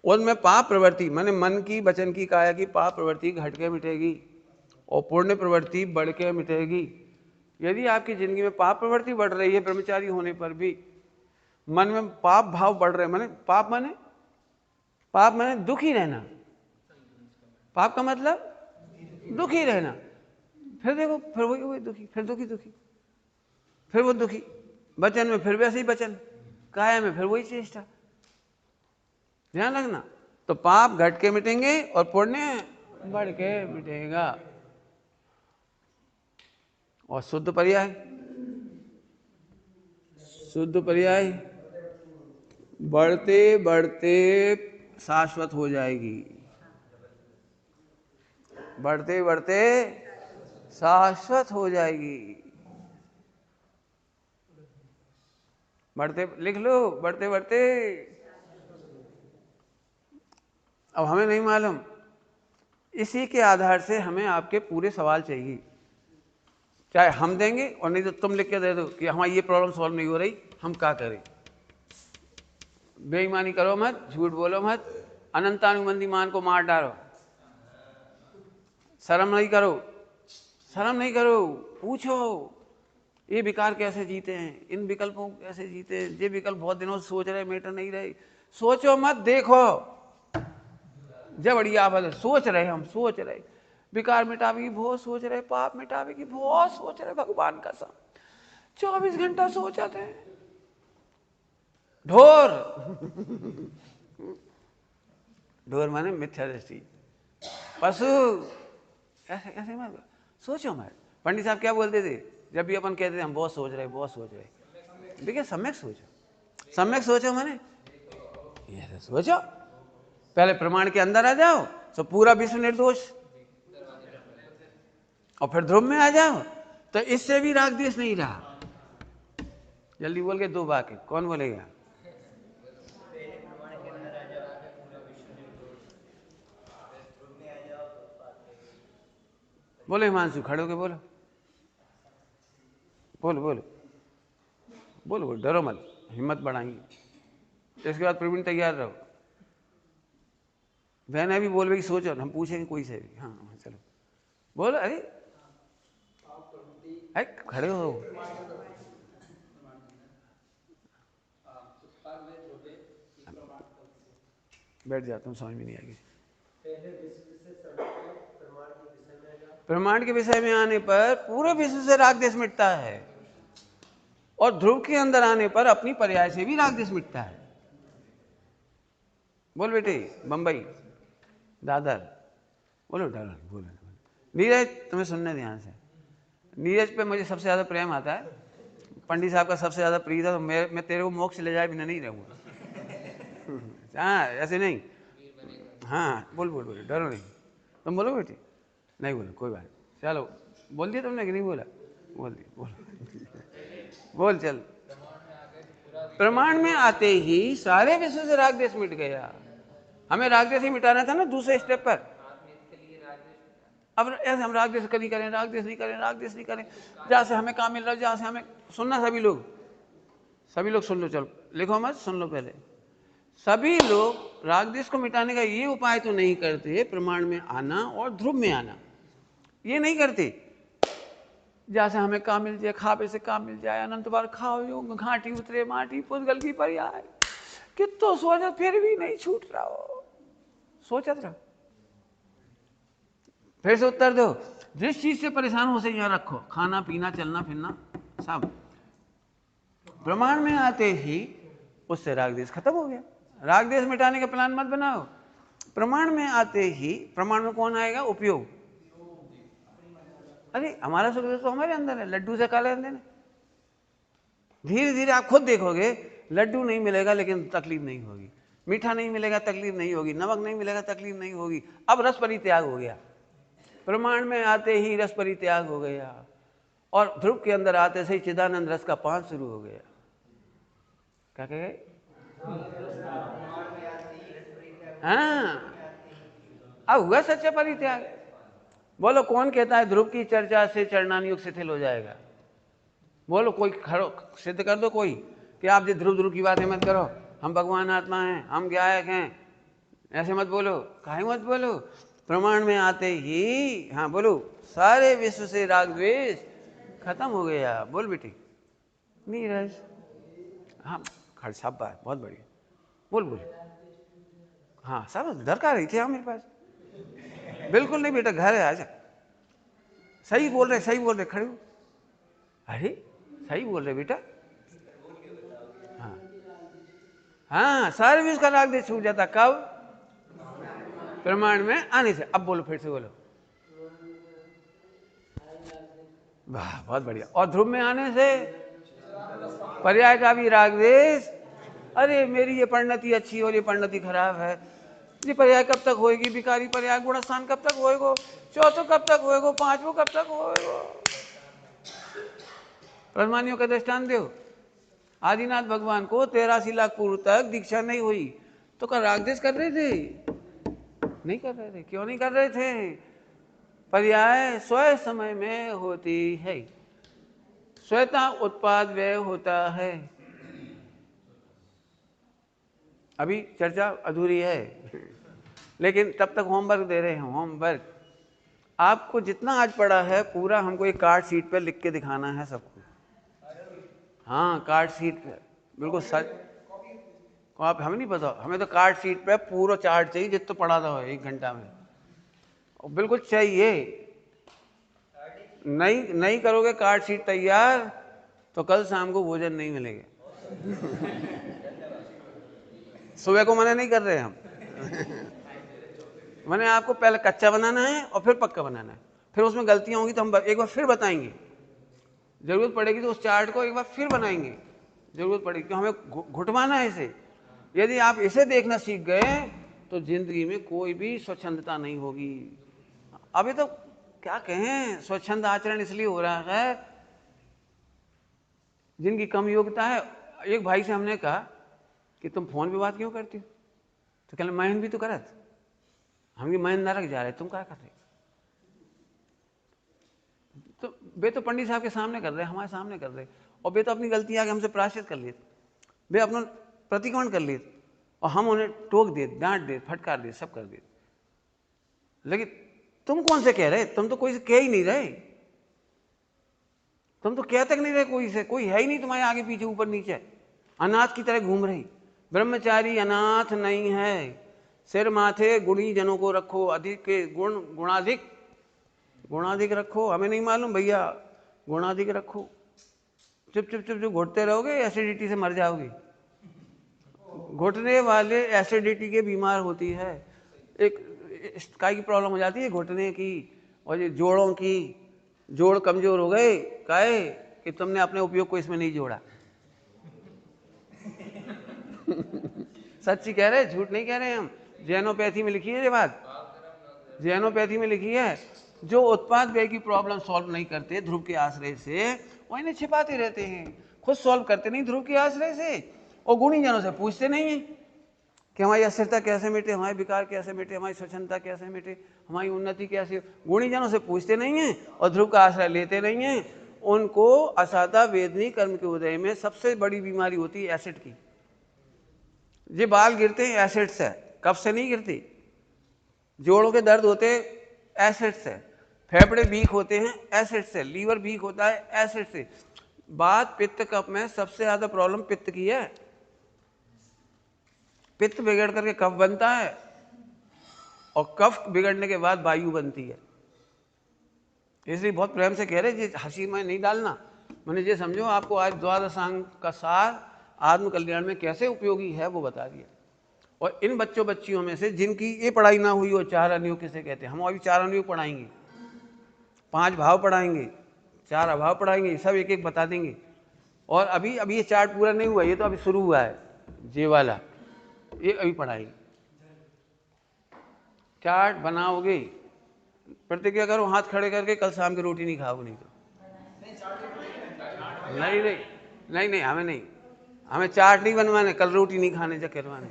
उनमें पाप प्रवृत्ति माने मन की, वचन की, काया की पाप प्रवृत्ति घट के मिटेगी, और पुण्य प्रवृत्ति बढ़ के मिटेगी। यदि आपकी जिंदगी में पाप प्रवृत्ति बढ़ रही है, ब्रह्मचारी होने पर भी मन में पाप भाव बढ़ रहे, माने पाप माने दुखी रहना। पाप का मतलब दुखी रहना। फिर देखो, फिर वही दुखी, फिर दुखी, फिर वो दुखी। वचन में फिर वैसे ही वचन, काया में फिर वही चेष्टा। ध्यान रखना। तो पाप घट के मिटेंगे और पुण्य बढ़ के मिटेगा। और शुद्ध पर्याय बढ़ते बढ़ते शाश्वत हो जाएगी, बढ़ते बढ़ते शाश्वत हो जाएगी। बढ़ते लिख लो, बढ़ते बढ़ते अब हमें नहीं मालूम, इसी के आधार से हमें आपके पूरे सवाल चाहिए, चाहे हम देंगे और नहीं तो तुम लिख के दे दो कि हमारी ये प्रॉब्लम सॉल्व नहीं हो रही, हम क्या करें। बेईमानी करो मत, झूठ बोलो मत, अनंतानुबंधी मान को मार डालो, शर्म नहीं करो, शर्म नहीं करो, पूछो ये विकार कैसे जीते हैं, इन विकल्पों को कैसे जीते हैं, ये विकल्प बहुत दिनों से सोच रहे, मेटर नहीं रहे, सोचो मत, देखो जब बढ़िया बदल, सोच रहे, हम सोच रहे, विकार मिटावे की बहुत सोच रहे, पाप मिटावे की बहुत सोच रहे, भगवान का सब 24 घंटा सोचते हैं। ढोर ढोर माने मिथ्या दृष्टि, पशु, ऐसे ऐसे मत सोचो मत। पंडित साहब क्या बोलते थे जब भी अपन कहते थे हम बहुत सोच रहे, बहुत सोच रहे, देखिए सम्यक सोचो, सम्यक सोचो माने ये सोचो, पहले प्रमाण के अंदर आ जाओ तो पूरा विश्व निर्दोष, और फिर ध्रुव में आ जाओ तो इससे भी राग द्वेष नहीं रहा। जल्दी बोल के 2 वाक्य, कौन बोलेगा? बोलो हिमांशु, खड़े होके बोलो, बोलो बोलो बोलो, डरो मत, हिम्मत बढ़ाएंगे। इसके बाद प्रवीण तैयार रहो, बहन भी बोल रही सोचो, हम पूछेंगे कोई से भी। हाँ चलो बोलो, अरे खड़े हो, बैठ जाता हूँ, समझ में नहीं आएगी। प्रमाण के विषय में आने पर पूरे विश्व से राग द्वेष मिटता है, और ध्रुव के अंदर आने पर अपनी पर्याय से भी राग द्वेष मिटता है। बोल बेटे, बंबई, दादर, बोलो डर, बोलो। नीरज तुम्हें सुनने ध्यान से, नीरज पे मुझे सबसे ज्यादा प्रेम आता है, पंडित साहब का सबसे ज्यादा प्रिय था, तो मैं तेरे को मोक्ष ले जाए बिना नहीं रहूंगा। हाँ ऐसे नहीं, हाँ बोल बोल बोलो, डरो नहीं, तुम बोलो बेटी, नहीं बोलो कोई बात, चलो बोल दिया तुमने कि नहीं बोला? बोल दिया, बोल बोल चल। प्रमाण में आते ही सारे विश्व से राग द्वेष मिट गया। हमें राग द्वेष ही मिटाना था ना दूसरे स्टेप पर। अब ऐसे हम राग द्वेष नहीं करें, राग द्वेष नहीं करें, राग द्वेष नहीं करें, जहाँ से हमें काम मिल रहा है, जहाँ से हमें, सुनना सभी लोग सुन लो, चलो लिखो मत, सुन लो पहले। सभी लोग राग द्वेष को मिटाने का ये उपाय तो नहीं करते, प्रमाण में आना और ध्रुव में आना, ये नहीं करते। जैसे हमें काम मिल जाए, खावे से काम मिल जाए, अनंत बार खाओ योग घाटी उतरे माटी पुद्गल की पर्याय, कितो सोचत फिर भी नहीं छूट रहा हो, सोचत रहो। फिर से उत्तर दो, जिस चीज से परेशान हो से यहाँ रखो, खाना पीना चलना फिरना सब, प्रमाण में आते ही उससे राग द्वेष खत्म हो गया। राग द्वेष मिटाने का प्लान मत बनाओ, प्रमाण में आते ही, प्रमाण में कौन आएगा? उपयोग। अरे हमारा सुख तो हमारे अंदर है, लड्डू से काले अंदर है। धीरे धीरे आप खुद देखोगे, लड्डू नहीं मिलेगा लेकिन तकलीफ नहीं होगी, मीठा नहीं मिलेगा तकलीफ नहीं होगी, नमक नहीं मिलेगा तकलीफ नहीं होगी। अब रस परित्याग हो गया, प्रमाण में आते ही रस परित्याग हो गया, और ध्रुव के अंदर आते से ही चिदानंद रस का पान शुरू हो गया। क्या कह गए? हाँ, अब हुआ सच्चा परित्याग। बोलो कौन कहता है ध्रुव की चर्चा से चरणान युग शिथिल हो जाएगा? बोलो कोई, खड़ो सिद्ध कर दो कोई कि आप जो ध्रुव की बातें मत करो, हम भगवान आत्मा हैं, हम गायक हैं, ऐसे मत बोलो, काहे मत बोलो। प्रमाण में आते ही, हाँ बोलो, सारे विश्व से राग द्वेष खत्म हो गया। बोल बेटी नीरज, हाँ खड़ शाबाश, बहुत बढ़िया, बोल बोल। हाँ सब दरकार रही थी, हाँ मेरे पास, बिल्कुल नहीं बेटा, घर है, आजा, सही बोल रहे, सही बोल रहे, खड़े हो, अरे सही बोल रहे बेटा। हाँ हाँ, सारे विश्व का राग द्वेष छूट जाता, कब? प्रमाण में आने से। अब बोलो, फिर से बोलो, वाह बहुत बढ़िया। और ध्रुव में आने से पर्याय का भी राग द्वेष, अरे मेरी ये परिणति अच्छी और ये परिणति खराब है, ये पर्याय कब तक होएगी, विकारी पर्याय गुणस्थान कब तक होएगो, चौथो कब तक होएगो, पांचवो कब तक होएगो। परमानियों का दृष्टांत दो, आदिनाथ भगवान को 83 लाख पूर्व तक दीक्षा नहीं हुई तो क्या राग द्वेष कर रहे थे? नहीं कर रहे थे। क्यों नहीं कर रहे थे? पर्याय स्वयं समय में होती है, स्वतः उत्पाद व्यय होता है। अभी चर्चा अधूरी है, लेकिन तब तक होमवर्क दे रहे हैं। होमवर्क आपको जितना आज पढ़ा है पूरा हमको एक कार्ड शीट पर लिख के दिखाना है सबको। हाँ, कार्ड शीट पे बिल्कुल सच। आप हमें नहीं पता, हमें तो कार्ड शीट पे पूरा चार्ट चाहिए जितना पढ़ा था 1 घंटा में, और बिल्कुल चाहिए। नहीं करोगे कार्ड शीट तैयार तो कल शाम को भोजन नहीं मिलेगा। सुबह को मना नहीं कर रहे हम। मैंने आपको पहले कच्चा बनाना है और फिर पक्का बनाना है, फिर उसमें गलतियां होंगी तो हम एक बार फिर बताएंगे, जरूरत पड़ेगी तो उस चार्ट को एक बार फिर बनाएंगे, जरूरत पड़ेगी तो हमें घुटवाना है इसे। यदि आप इसे देखना सीख गए तो जिंदगी में कोई भी स्वच्छंदता नहीं होगी। अभी तो क्या कहें, स्वच्छंद आचरण इसलिए हो रहा है जिनकी कम योग्यता है। एक भाई से हमने कहा कि तुम फोन पे बात क्यों करती हो, तो कहले मैन भी तो करत, हम भी मैन नरक जा रहे, तुम क्या कर रहे? तो वे तो पंडित साहब के सामने कर रहे, हमारे सामने कर रहे, और वे तो अपनी गलती आगे हमसे प्रायश्चित कर लिए, वे अपना प्रतिक्रमण कर लिए, और हम उन्हें टोक दिए, डांट दिए, फटकार दिए, सब कर दिए। लेकिन तुम कौन से कह रहे? तुम तो कोई से कह ही नहीं रहे, तुम तो कह तक नहीं रहे कोई से, कोई है ही नहीं तुम्हारे आगे पीछे ऊपर नीचे, अनाथ की तरह घूम रही। ब्रह्मचारी अनाथ नहीं है, सिर माथे गुणी जनों को रखो, अधिक के गुणाधिक रखो। हमें नहीं मालूम भैया, गुणाधिक रखो। चुप घुटते रहोगे एसिडिटी से मर जाओगे। घुटने वाले एसिडिटी के बीमार होती है, एक काय की प्रॉब्लम हो जाती है घुटने की, और ये जोड़ों की, जोड़ कमजोर हो गए काहे कि तुमने अपने उपयोग को इसमें नहीं जोड़ा। सच्ची कह रहे, झूठ नहीं कह रहे हम। जैनोपैथी में लिखी है ये बात, जैनोपैथी में लिखी है, जो उत्पाद व्यय की प्रॉब्लम सॉल्व नहीं करते ध्रुव के आश्रय से, वो इन्हें छिपाते रहते हैं, खुद सॉल्व करते नहीं ध्रुव के आश्रय से, और गुणी जनों से पूछते नहीं है कि हमारी अस्थिरता कैसे मिटे, हमारे विकार कैसे मिटे, हमारी स्वच्छंदता कैसे मिटे, हमारी उन्नति कैसे। गुणी जनों से पूछते नहीं है और ध्रुव का आश्रय लेते नहीं है। उनको असादा वेदनी कर्म के उदय में सबसे बड़ी बीमारी होती है एसिड की। ये बाल गिरते हैं एसिड से, कफ से नहीं गिरती। जोड़ों के दर्द होते एसिड से, फेफड़े वीक होते हैं एसिड से, लीवर वीक होता है एसिड से। बात पित्त कफ में सबसे ज्यादा प्रॉब्लम पित्त की है। पित्त बिगड़ करके कफ बनता है, और कफ बिगड़ने के बाद वायु बनती है। इसलिए बहुत प्रेम से कह रहे जी, हंसी में नहीं डालना। मैंने ये समझो आपको आज द्वादशांग का सार आत्म कल्याण में कैसे उपयोगी है वो बता दिया। और इन बच्चों बच्चियों में से जिनकी ये पढ़ाई ना हुई हो, 4 अनुयोग किसे कहते हैं, हम अभी 4 अनुयोग पढ़ाएंगे, 5 भाव पढ़ाएंगे, 4 अभाव पढ़ाएंगे, सब एक एक बता देंगे। और अभी ये चार्ट पूरा नहीं हुआ, ये तो अभी शुरू हुआ है, ये वाला ये अभी पढ़ाएंगे। चार्ट बनाओगे, प्रतिज्ञा करो हाथ खड़े करके, कल शाम की रोटी नहीं खाओगे। नहीं तो नहीं हमें नहीं, हमें चार्ट नहीं बनवाने, कल रोटी नहीं खाने से करवाने।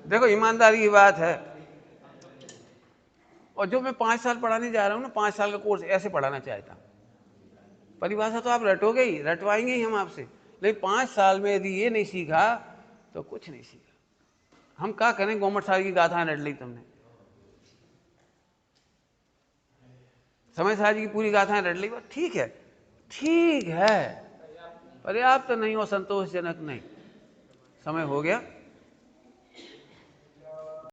देखो ईमानदारी की बात है। और जो मैं 5 साल पढ़ाने जा रहा हूँ ना, 5 साल का कोर्स ऐसे पढ़ाना चाहता हूँ। परिभाषा तो आप रटोगे ही, रटवाएंगे ही हम आपसे, लेकिन 5 साल में यदि ये नहीं सीखा तो कुछ नहीं सीखा। हम क्या करें, गोमट सारी की गाथा रट ली तुमने, समय सारी की पूरी गाथाएं रट ली, ठीक है, पर्याप्त नहीं और संतोषजनक नहीं। समय हो गया।